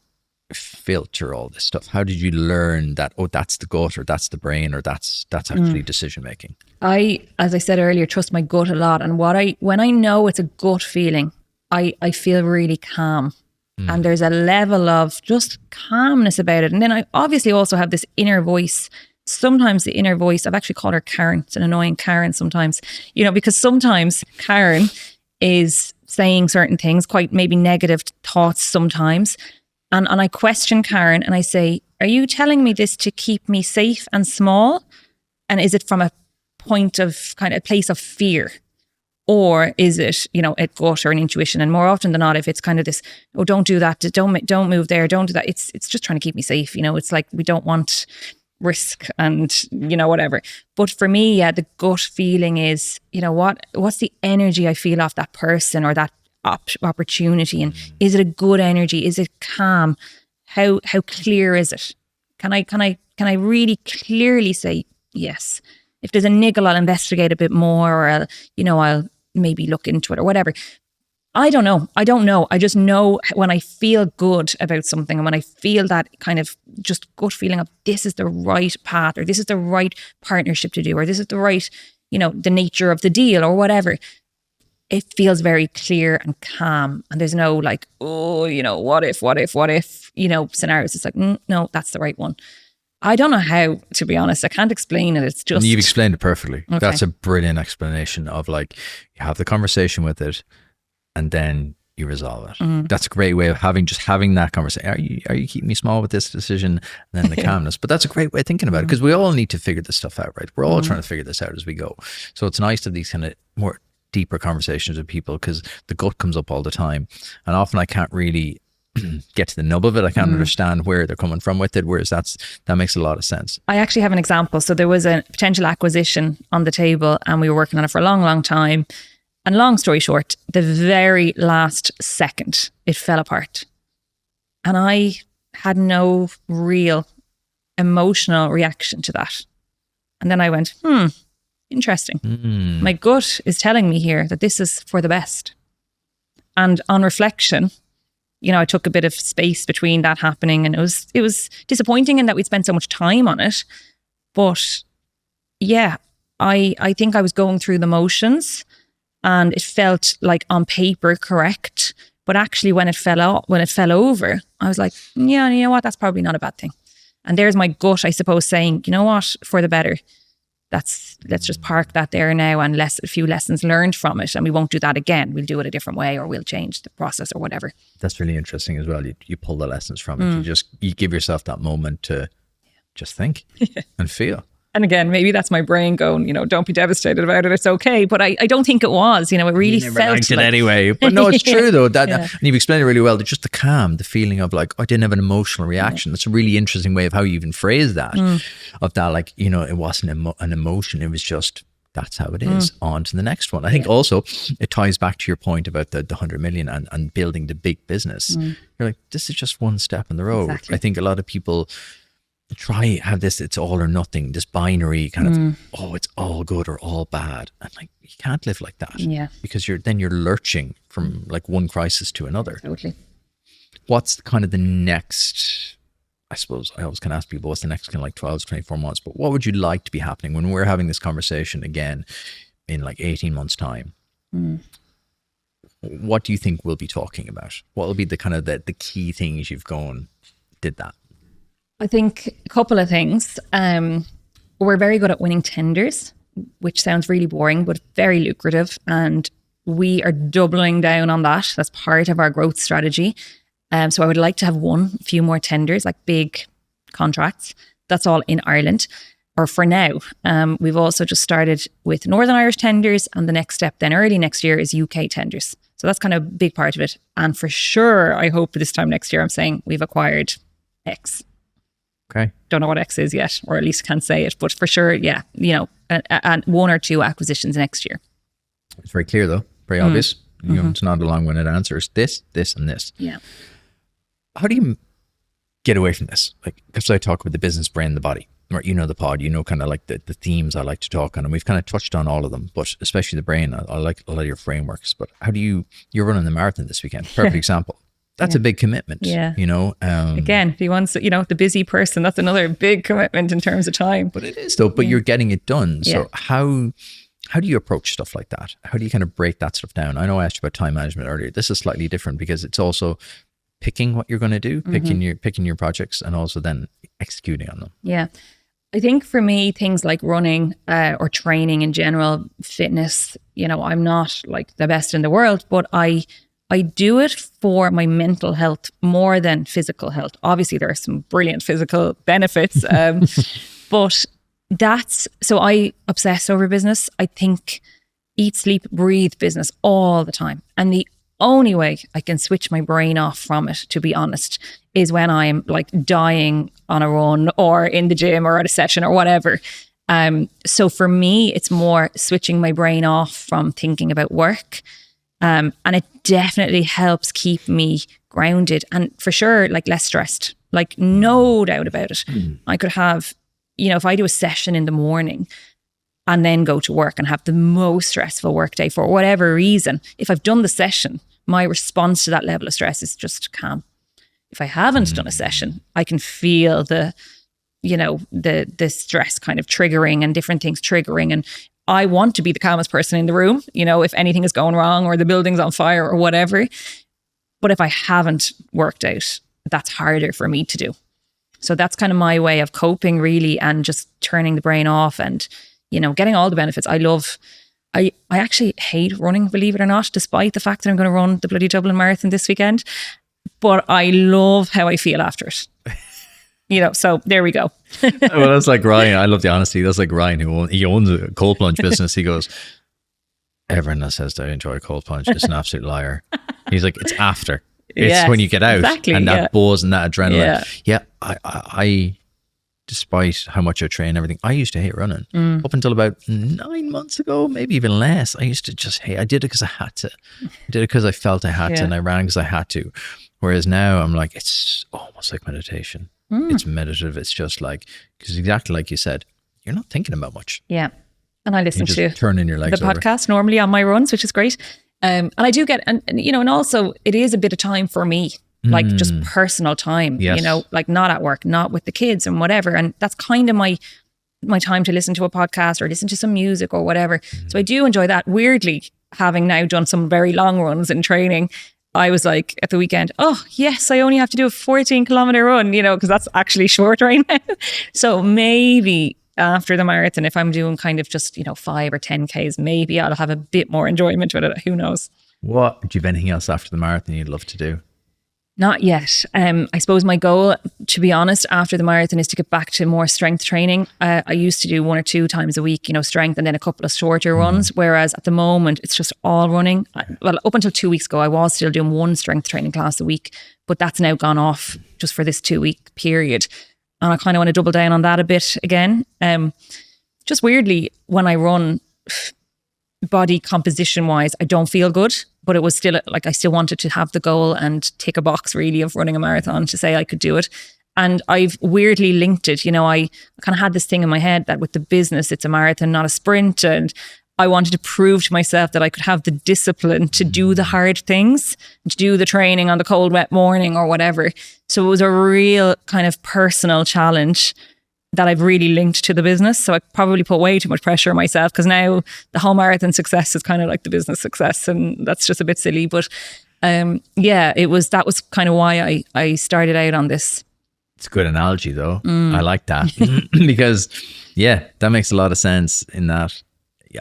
filter all this stuff? How did you learn that, oh, that's the gut or that's the brain or that's actually decision making? As I said earlier, trust my gut a lot. And when I know it's a gut feeling, I feel really calm. And there's a level of just calmness about it. And then I obviously also have this inner voice. Sometimes the inner voice, I've actually called her Karen. It's an annoying Karen sometimes, because sometimes Karen is saying certain things, quite maybe negative thoughts sometimes. And I question Karen and I say, are you telling me this to keep me safe and small? And is it from a point of kind of a place of fear? Or is it, a gut or an intuition? And more often than not, if it's kind of this, oh, don't do that, don't move there, don't do that. It's just trying to keep me safe. It's like we don't want risk and, whatever. But for me, yeah, the gut feeling is, what's the energy I feel off that person or that opportunity? And is it a good energy? Is it calm? How clear is it? Can I really clearly say yes? If there's a niggle, I'll investigate a bit more, or I'll maybe look into it or whatever. I don't know. I just know when I feel good about something, and when I feel that kind of just gut feeling of this is the right path, or this is the right partnership to do, or this is the right, the nature of the deal or whatever. It feels very clear and calm, and there's no like, oh, what if, scenarios. It's like, no, that's the right one. I don't know how, to be honest. I can't explain it. It's just... You've explained it perfectly. Okay. That's a brilliant explanation of like, you have the conversation with it and then you resolve it. That's a great way of having that conversation. Are you keeping me small with this decision? And then the calmness. But that's a great way of thinking about it, because we all need to figure this stuff out, right? We're all trying to figure this out as we go. So it's nice to have these kind of more deeper conversations with people, because the gut comes up all the time. And often I can't really get to the nub of it. I can't understand where they're coming from with it, whereas that makes a lot of sense. I actually have an example. So there was a potential acquisition on the table, and we were working on it for a long, long time. And long story short, the very last second, it fell apart. And I had no real emotional reaction to that. And then I went, interesting. My gut is telling me here that this is for the best. And on reflection, I took a bit of space between that happening, and it was disappointing in that we'd spent so much time on it. But yeah, I think I was going through the motions, and it felt like on paper correct. But actually when it fell over, I was like, yeah, you know what? That's probably not a bad thing. And there's my gut, I suppose, saying, you know what, for the better. Let's just park that there now, and a few lessons learned from it, and we won't do that again. We'll do it a different way, or we'll change the process or whatever. That's really interesting as well. You pull the lessons from it. You give yourself that moment to just think and feel. And again, maybe that's my brain going, don't be devastated about it. It's okay. But I don't think it was, it really felt liked it like, anyway. But no, it's true though. And you've explained it really well. Just the calm, the feeling of like, I didn't have an emotional reaction. That's a really interesting way of how you even phrase that. Of that, like, it wasn't an emotion. It was just, that's how it is. On to the next one. I think also it ties back to your point about the 100 million and building the big business. You're like, this is just one step on the road. Exactly. I think a lot of people try have this, it's all or nothing, this binary kind of, it's all good or all bad. And like, you can't live like that. Yeah. Because you're lurching from like one crisis to another. Totally. What's kind of the next, I suppose I always can ask people, what's the next kind of like 12 to 24 months, but what would you like to be happening when we're having this conversation again in like 18 months time? What do you think we'll be talking about? What will be the kind of the key things you've did that? I think a couple of things. We're very good at winning tenders, which sounds really boring, but very lucrative. And we are doubling down on that. That's part of our growth strategy. So I would like to have won a few more tenders, like big contracts. That's all in Ireland, or for now. We've also just started with Northern Irish tenders, and the next step then early next year is UK tenders. So that's kind of a big part of it. And for sure, I hope this time next year, I'm saying we've acquired X. Okay. Don't know what X is yet, or at least can't say it, but for sure, yeah, and one or two acquisitions next year. It's very clear though, very obvious. It's not a long-winded answer. It's this, and this. Yeah. How do you get away from this? Like, because I talk about the business, brain, the body, right? The pod, kind of like the themes I like to talk on, and we've kind of touched on all of them, but especially the brain. I like a lot of your frameworks, but how do you're running the marathon this weekend? Perfect example. That's a big commitment. Yeah. Again, if he wants, the busy person, that's another big commitment in terms of time. But it is though, but you're getting it done. So how do you approach stuff like that? How do you kind of break that stuff down? I know I asked you about time management earlier. This is slightly different because it's also picking what you're going to do, picking your projects, and also then executing on them. Yeah. I think for me, things like running or training in general, fitness, I'm not like the best in the world, but I I do it for my mental health more than physical health. Obviously, there are some brilliant physical benefits, but so I obsess over business. I think, eat, sleep, breathe business all the time. And the only way I can switch my brain off from it, to be honest, is when I'm like dying on a run or in the gym or at a session or whatever. So for me, it's more switching my brain off from thinking about work. And it definitely helps keep me grounded and for sure, like less stressed, like no doubt about it. I could have, if I do a session in the morning and then go to work and have the most stressful work day for whatever reason, if I've done the session, my response to that level of stress is just calm. If I haven't done a session, I can feel the stress kind of triggering and different things triggering. And I want to be the calmest person in the room, if anything is going wrong or the building's on fire or whatever. But if I haven't worked out, that's harder for me to do. So that's kind of my way of coping really, and just turning the brain off and, getting all the benefits. I actually hate running, believe it or not, despite the fact that I'm going to run the bloody Dublin Marathon this weekend. But I love how I feel after it. So there we go. Well, that's like Ryan. I love the honesty. That's like Ryan, he owns a cold plunge business. He goes, everyone that says they enjoy cold plunge is an absolute liar. He's like, it's after. It's when you get out and that buzz and that adrenaline. Yeah, I despite how much I train and everything, I used to hate running. Up until about 9 months ago, maybe even less. I used to just hate. I did it because I had to. I did it because I felt I had to, and I ran because I had to. Whereas now I'm like, it's almost like meditation. It's meditative. It's just like, because exactly like you said, you're not thinking about much. Yeah. And I listen to turning your legs the podcast normally on my runs, which is great. And I do get, and also it is a bit of time for me, like just personal time, like not at work, not with the kids and whatever. And that's kind of my time to listen to a podcast or listen to some music or whatever. So I do enjoy that. Weirdly, having now done some very long runs in training, I was like at the weekend, oh yes, I only have to do a 14-kilometer run, because that's actually short right now. So maybe after the marathon, if I'm doing kind of just, 5 or 10 Ks, maybe I'll have a bit more enjoyment with it. Who knows? What, do you have anything else after the marathon you'd love to do? Not yet. I suppose my goal, to be honest, after the marathon is to get back to more strength training. I used to do 1 or 2 times a week, strength, and then a couple of shorter runs. Whereas at the moment, it's just all running. Well, up until 2 weeks ago, I was still doing 1 strength training class a week, but that's now gone off just for this 2-week period. And I kind of want to double down on that a bit again. Just weirdly, when I run, body composition wise, I don't feel good, but it was still like I still wanted to have the goal and tick a box really of running a marathon to say I could do it. And I've weirdly linked it. I kind of had this thing in my head that with the business, it's a marathon, not a sprint. And I wanted to prove to myself that I could have the discipline to do the hard things, to do the training on the cold, wet morning or whatever. So it was a real kind of personal challenge that I've really linked to the business. So I probably put way too much pressure on myself, because now the whole marathon success is kind of like the business success, and that's just a bit silly. But that was kind of why I started out on this. It's a good analogy though. I like that because that makes a lot of sense in that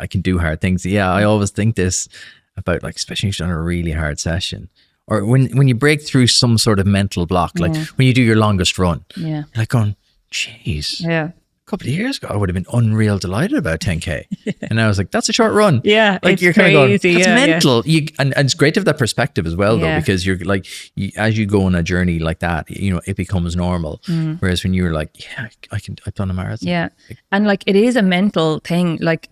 I can do hard things. Yeah, I always think this about, like, especially if you've done a really hard session, or when you break through some sort of mental block, like when you do your longest run, you're like going, jeez, a couple of years ago I would have been unreal delighted about 10K. And I was like, that's a short run. Yeah, like it's you're kind crazy. of going, that's mental. And it's great to have that perspective as well, though, because you're like, as you go on a journey like that, it becomes normal. Whereas when you're like, I've done a marathon. Yeah, and like it is a mental thing. Like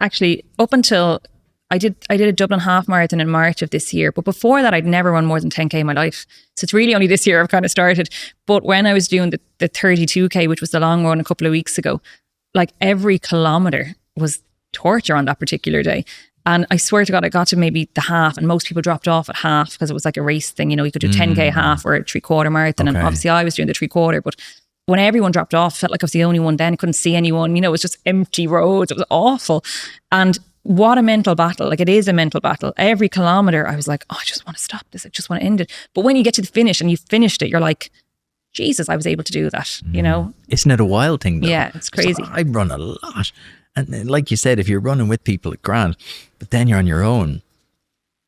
actually, up until I did a Dublin half marathon in March of this year, but before that I'd never run more than 10K in my life. So it's really only this year I've kind of started. But when I was doing the 32K, which was the long run a couple of weeks ago, like every kilometer was torture on that particular day. And I swear to God, I got to maybe the half, and most people dropped off at half because it was like a race thing. You could do 10K half or a 3/4 marathon. And obviously I was doing the 3/4, but when everyone dropped off, I felt like I was the only one then. I couldn't see anyone. It was just empty roads. It was awful. And what a mental battle. Like, it is a mental battle. Every kilometer I was like, oh, I just want to stop this. I just want to end it. But when you get to the finish and you finished it, you're like, Jesus, I was able to do that, Isn't it a wild thing though? Yeah, it's crazy. I run a lot. And like you said, if you're running with people, it's grand. But then you're on your own.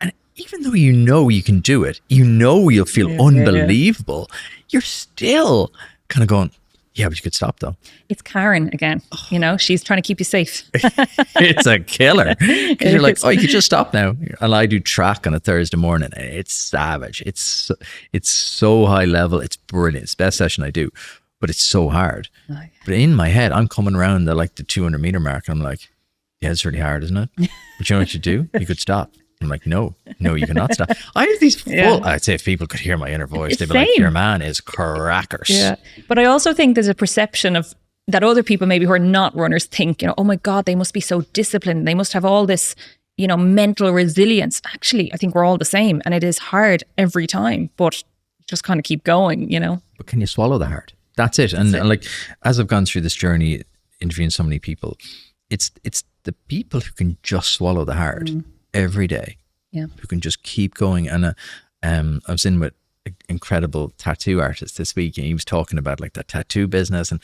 And even though you know you can do it, you know you'll feel unbelievable, you're still kind of going, yeah, but you could stop though. It's Karen again. You know, she's trying to keep you safe. It's a killer. Because you're like, oh, you could just stop now. And I do track on a Thursday morning. And it's savage. It's so high level. It's brilliant. It's the best session I do. But it's so hard. Oh, yeah. But in my head, I'm coming around the 200 meter mark. And I'm like, yeah, it's really hard, isn't it? But you know what you do? You could stop. I'm like, no, you cannot stop. I have these full, I'd say if people could hear my inner voice, they'd be like, your man is crackers. Yeah. But I also think there's a perception of that other people maybe who are not runners think, oh my God, they must be so disciplined. They must have all this, mental resilience. Actually, I think we're all the same, and it is hard every time, but just kind of keep going, But can you swallow the hard? That's it. And as I've gone through this journey, interviewing so many people, it's the people who can just swallow the hard every day, who can just keep going. And I was in with an incredible tattoo artist this week, and he was talking about that tattoo business, and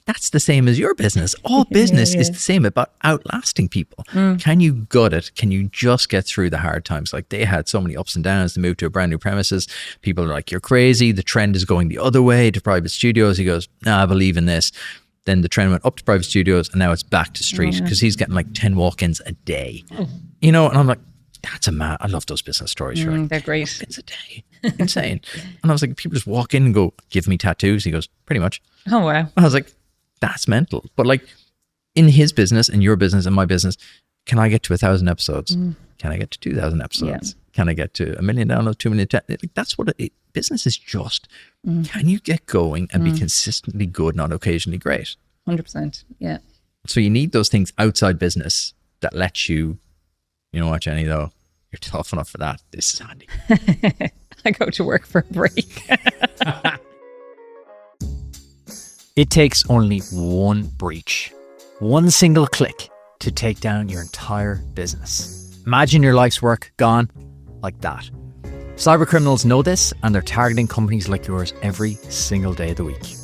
that's the same as your business. All business is the same, about outlasting people. Can you gut it? Can you just get through the hard times? They had so many ups and downs. They moved to a brand new premises. People are like, you're crazy. The trend is going the other way to private studios. He goes, I believe in this. Then the trend went up to private studios, and now it's back to street, because he's getting 10 walk-ins a day. And I'm like, that's I love those business stories. They're great. Walk-ins a day. Insane. And I was like, people just walk in and go, give me tattoos. He goes, pretty much. Oh, wow. I was like, that's mental. But in his business, in your business, in my business, can I get to 1,000 episodes? Can I get to 2,000 episodes? Can I get to 1 million downloads, 2 million? That's what business is just. Can you get going and be consistently good, not occasionally great? 100%. Yeah. So you need those things outside business that let you, you know what, Jenny, though, you're tough enough for that. This is handy. I go to work for a break. It takes only one breach, one single click to take down your entire business. Imagine your life's work gone like that. Cybercriminals know this, and they're targeting companies like yours every single day of the week.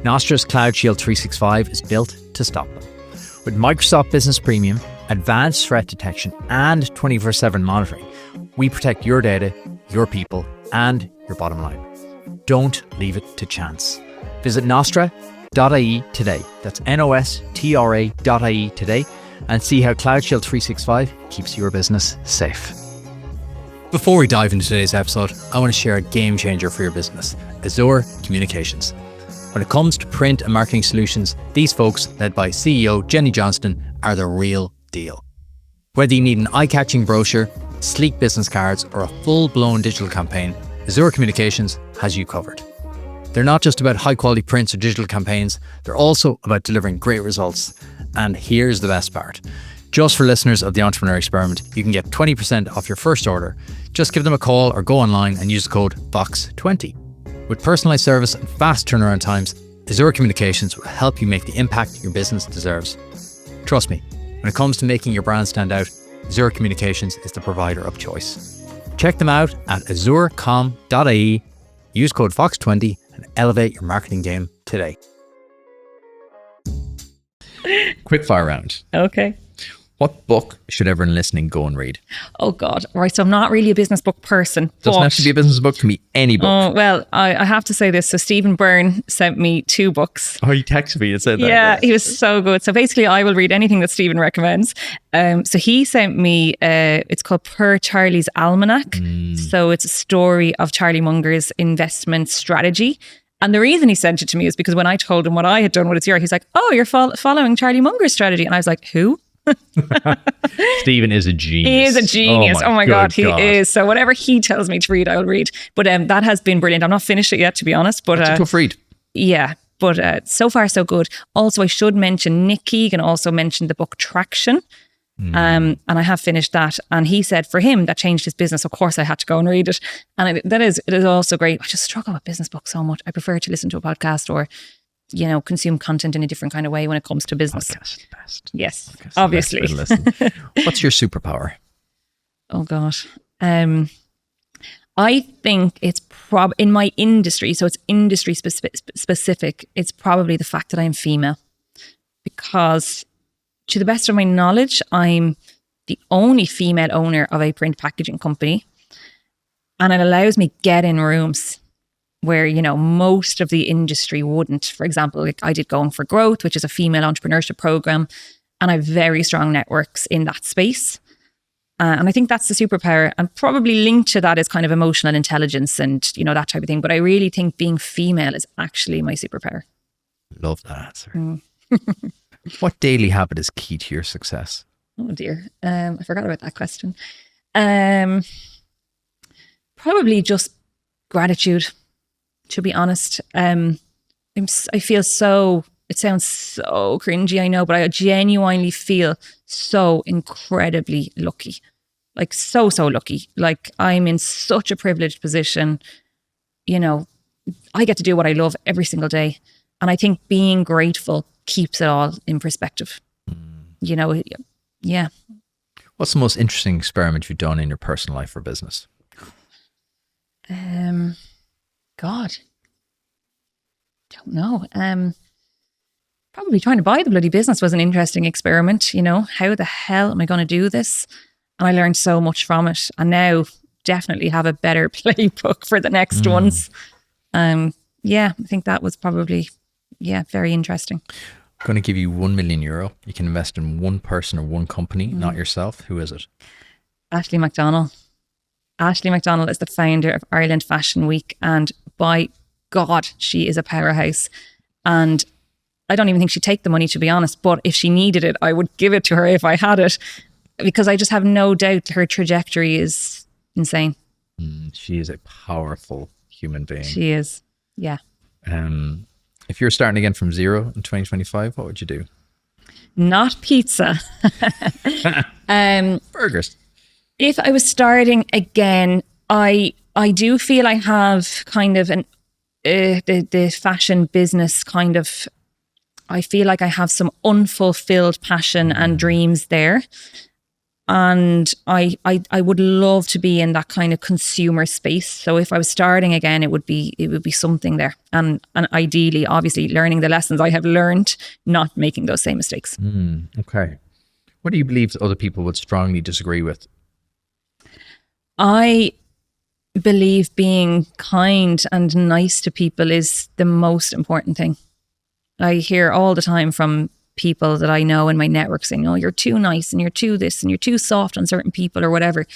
Nostra's Cloud Shield 365 is built to stop them. With Microsoft Business Premium, advanced threat detection, and 24/7 monitoring, we protect your data, your people, and your bottom line. Don't leave it to chance. Visit nostra.ie today. That's nostra.ie today, and see how Cloud Shield 365 keeps your business safe. Before we dive into today's episode, I want to share a game changer for your business, Azure Communications. When it comes to print and marketing solutions, these folks, led by CEO Jenny Johnston, are the real deal. Whether you need an eye-catching brochure, sleek business cards, or a full-blown digital campaign, Azure Communications has you covered. They're not just about high-quality prints or digital campaigns, they're also about delivering great results. And here's the best part. Just for listeners of the Entrepreneur Experiment, you can get 20% off your first order. Just give them a call or go online and use the code VOX20. With personalized service and fast turnaround times, Azure Communications will help you make the impact your business deserves. Trust me, when it comes to making your brand stand out, Azure Communications is the provider of choice. Check them out at azurecom.ie, use code VOX20 and elevate your marketing game today. Quick fire round. Okay. What book should everyone listening go and read? Oh God. Right. So I'm not really a business book person. Doesn't have to be a business book, can be any book. Oh, well, I have to say this. So Stephen Byrne sent me 2 books. Oh, he texted me and said that. Yeah, he was so good. So basically I will read anything that Stephen recommends. So he sent me, it's called Per Charlie's Almanac. So it's a story of Charlie Munger's investment strategy. And the reason he sent it to me is because when I told him what I had done with It's Your, he's like, oh, you're following Charlie Munger's strategy. And I was like, who? Stephen is a genius. He is a genius. Oh my God, he is. So whatever he tells me to read, I'll read. But that has been brilliant. I'm not finished it yet, to be honest. But it's a tough read. Yeah, but so far so good. Also, I should mention Nick Keegan also mentioned the book Traction. And I have finished that. And he said for him that changed his business. Of course, I had to go and read it. And it is also great. I just struggle with business books so much. I prefer to listen to a podcast or consume content in a different kind of way when it comes to business. Podcast is the best. Yes, Podcast obviously. What's your superpower? Oh gosh. I think it's in my industry, so it's industry specific, it's probably the fact that I'm female. Because to the best of my knowledge, I'm the only female owner of a print packaging company. And it allows me get in rooms where, you know, most of the industry wouldn't. For example, like I did Going for Growth, which is a female entrepreneurship program, and I have very strong networks in that space. And I think that's the superpower, and probably linked to that is kind of emotional intelligence and, you know, that type of thing. But I really think being female is actually my superpower. Love that answer. What daily habit is key to your success? Oh dear. I forgot about that question. Probably just gratitude, to be honest. I feel so, it sounds so cringy, I know, but I genuinely feel so incredibly lucky. Like so lucky. Like I'm in such a privileged position. You know, I get to do what I love every single day. And I think being grateful keeps it all in perspective. You know, yeah. What's the most interesting experiment you've done in your personal life or business? God, don't know. Probably trying to buy the bloody business was an interesting experiment. You know, how the hell am I going to do this? And I learned so much from it. And now definitely have a better playbook for the next ones. Yeah, I think that was probably, very interesting. I'm going to give you €1 million. You can invest in one person or one company, not yourself. Who is it? Ashley McDonald. Ashley McDonald is the founder of Ireland Fashion Week, and by God, she is a powerhouse. And I don't even think she'd take the money, to be honest, but if she needed it, I would give it to her if I had it, because I just have no doubt her trajectory is insane. She is a powerful human being. She is, yeah. If you're starting again from zero in 2025, what would you do? Not pizza. Burgers. If I was starting again, I do feel I have kind of an the fashion business kind of, I feel like I have some unfulfilled passion and dreams there. And I would love to be in that kind of consumer space. So if I was starting again, it would be something there. And ideally, obviously, learning the lessons I have learned, not making those same mistakes. Okay. What do you believe that other people would strongly disagree with? I believe being kind and nice to people is the most important thing. I hear all the time from people that I know in my network saying, oh, you're too nice and you're too this and you're too soft on certain people or whatever.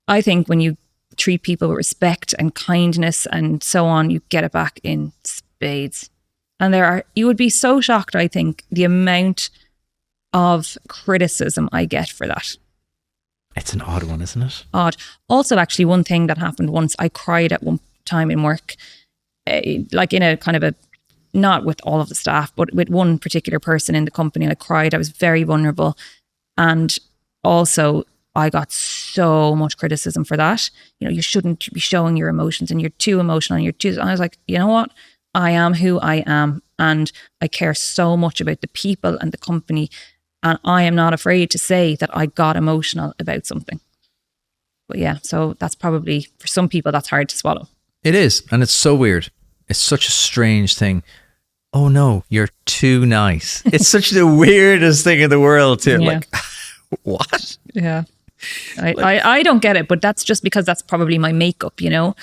I think when you treat people with respect and kindness and so on, you get it back in spades. And you would be so shocked, I think, the amount of criticism I get for that. It's an odd one, isn't it? Odd. Also, actually, one thing that happened once, I cried at one time in work, like in a kind of a, not with all of the staff, but with one particular person in the company. I cried. I was very vulnerable. And also, I got so much criticism for that. You know, you shouldn't be showing your emotions and you're too emotional and and I was like, you know what? I am who I am. And I care so much about the people and the company. And I am not afraid to say that I got emotional about something. But yeah, so that's probably, for some people, that's hard to swallow. It is. And it's so weird. It's such a strange thing. Oh no, you're too nice. It's such the weirdest thing in the world too. Yeah. Like, what? Yeah. I don't get it, but that's just because that's probably my makeup, you know?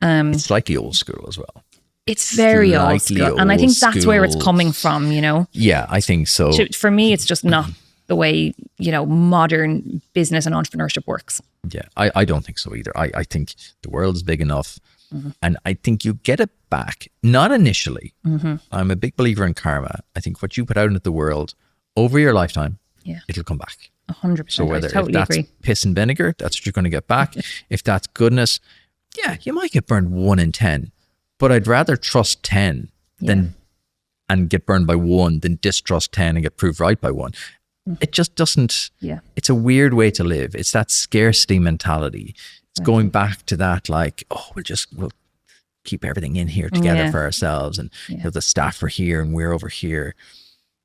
It's slightly old school as well. It's very old Slightly school. And I think that's where it's school. coming from, you know? Yeah, I think so. For me, it's just not the way, you know, modern business and entrepreneurship works. Yeah, I don't think so either. I think the world is big enough. And I think you get it back, not initially. I'm a big believer in karma. I think what you put out into the world over your lifetime, it'll come back. 100%. So whether I totally if that's agree. piss and vinegar, that's what you're going to get back. If that's goodness, yeah, you might get burned 1 in 10. But I'd rather trust 10 and get burned by 1 than distrust 10 and get proved right by 1. It just doesn't, it's a weird way to live. It's that scarcity mentality. It's going back to that, like, oh, we'll keep everything in here together for ourselves. And you know, the staff are here and we're over here.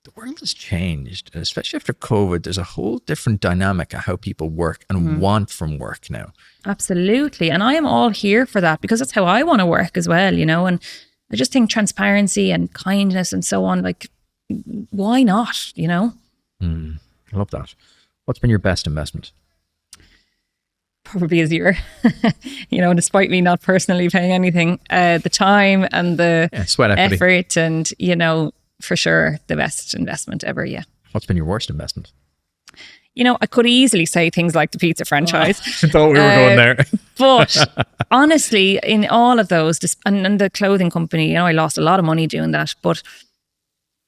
The world has changed. And especially after COVID, there's a whole different dynamic of how people work and want from work now. Absolutely. And I am all here for that because that's how I want to work as well, you know? And I just think transparency and kindness and so on, like, why not, you know? I love that. What's been your best investment? Probably Azure. Despite me not personally paying anything, the time and the Sweat equity. effort, and for sure the best investment ever. Yeah. What's been your worst investment? I could easily say things like the pizza franchise. I thought we were going there. But honestly, in all of those, and the clothing company, I lost a lot of money doing that, but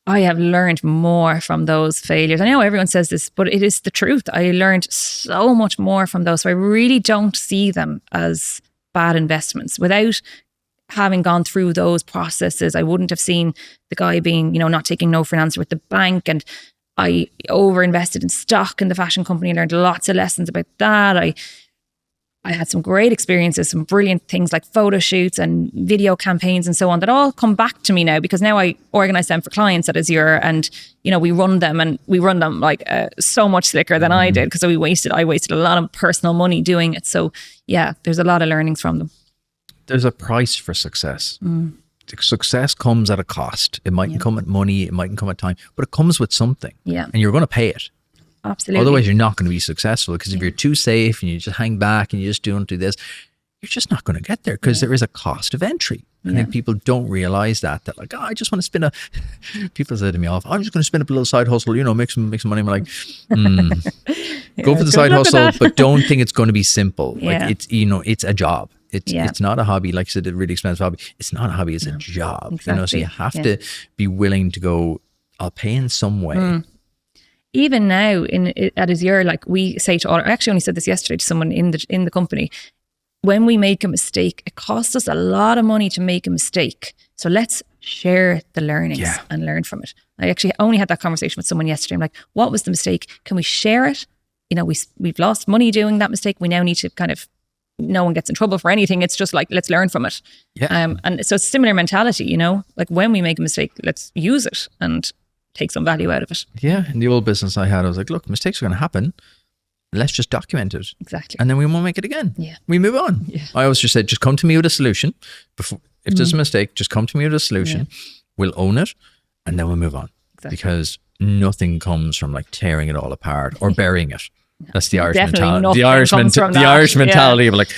I have learned more from those failures. I know everyone says this, but it is the truth. I learned so much more from those. So I really don't see them as bad investments. Without having gone through those processes, I wouldn't have seen the guy being, not taking no for an answer with the bank. And I over-invested in stock in the fashion company, learned lots of lessons about that. I had some great experiences, some brilliant things like photo shoots and video campaigns and so on that all come back to me now, because now I organize them for clients at Azure, and we run them like so much slicker than I did, because I wasted a lot of personal money doing it. So yeah, there's a lot of learnings from them. There's a price for success. Success comes at a cost. It mightn't come at money, it mightn't come at time, but it comes with something. Yeah. And you're going to pay it. Absolutely. Otherwise, you're not going to be successful, because if you're too safe and you just hang back and you just don't do this, you're just not going to get there, because there is a cost of entry. I think people don't realize that. They're like, I just want to spin people say to me, I'm just going to spin up a little side hustle, make some money. I'm like, go for the side hustle, but don't think it's going to be simple. Like it's a job. It's not a hobby. Like I said, a really expensive hobby. It's not a hobby. It's a job. Exactly. So you have to be willing to go, I'll pay in some way. Even now at Azure, like we say to all, I actually only said this yesterday to someone in the company, when we make a mistake, it costs us a lot of money to make a mistake. So let's share the learnings and learn from it. I actually only had that conversation with someone yesterday. I'm like, what was the mistake? Can we share it? We've lost money doing that mistake. We now need to kind of, no one gets in trouble for anything. It's just like, let's learn from it. Yeah. And so it's a similar mentality, like when we make a mistake, let's use it and take some value out of it. Yeah. In the old business I had, I was like, look, mistakes are going to happen. Let's just document it. Exactly. And then we won't make it again. Yeah. We move on. Yeah. I always just said, just come to me with a solution. If there's a mistake, just come to me with a solution. Yeah. We'll own it, and then we'll move on. Exactly. Because nothing comes from like tearing it all apart or burying it. That's the Irish mentality. The Irish mentality of like,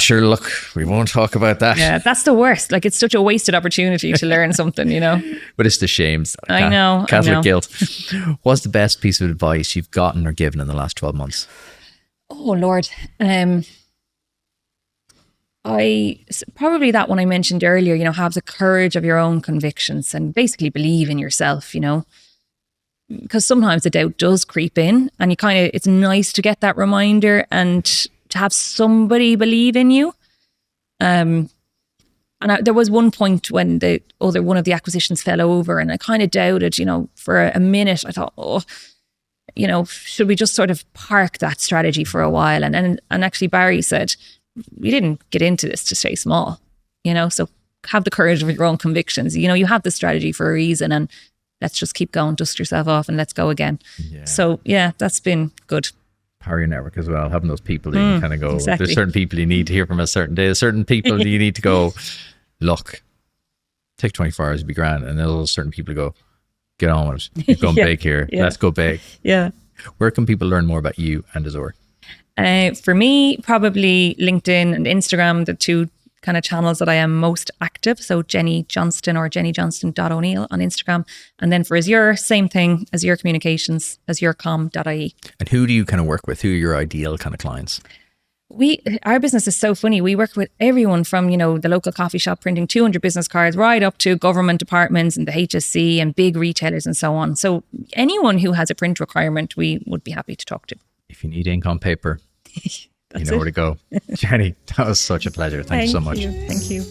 sure, look, we won't talk about that. Yeah, that's the worst. Like, it's such a wasted opportunity to learn something, But it's the shames. I know. Catholic guilt. What's the best piece of advice you've gotten or given in the last 12 months? Oh, Lord. Probably that one I mentioned earlier, have the courage of your own convictions and basically believe in yourself, because sometimes the doubt does creep in, and it's nice to get that reminder and to have somebody believe in you. And there was one point when one of the acquisitions fell over, and I kind of doubted, for a minute. I thought, should we just sort of park that strategy for a while? And actually Barry said, we didn't get into this to stay small, so have the courage of your own convictions. You have the strategy for a reason, and let's just keep going, dust yourself off, and let's go again. Yeah. So yeah, that's been good. Power your network as well, having those people that you can kind of go, exactly. There's certain people you need to hear from a certain day, certain people you need to go, look, take 24 hours to be grand. And there's certain people go, get on with it. You've gone big here. Yeah. Let's go big. Yeah. Where can people learn more about you and Azure? For me, probably LinkedIn and Instagram, the two kind of channels that I am most active. So Jenny Johnston or jennyjohnston.o'neill on Instagram. And then for Azure, same thing, Azure Communications, azurecom.ie. And who do you kind of work with? Who are your ideal kind of clients? Our business is so funny. We work with everyone from, the local coffee shop printing 200 business cards right up to government departments and the HSC and big retailers and so on. So anyone who has a print requirement, we would be happy to talk to. If you need ink on paper, you know where to go. Jenny, that was such a pleasure. Thank you so much. Thank you.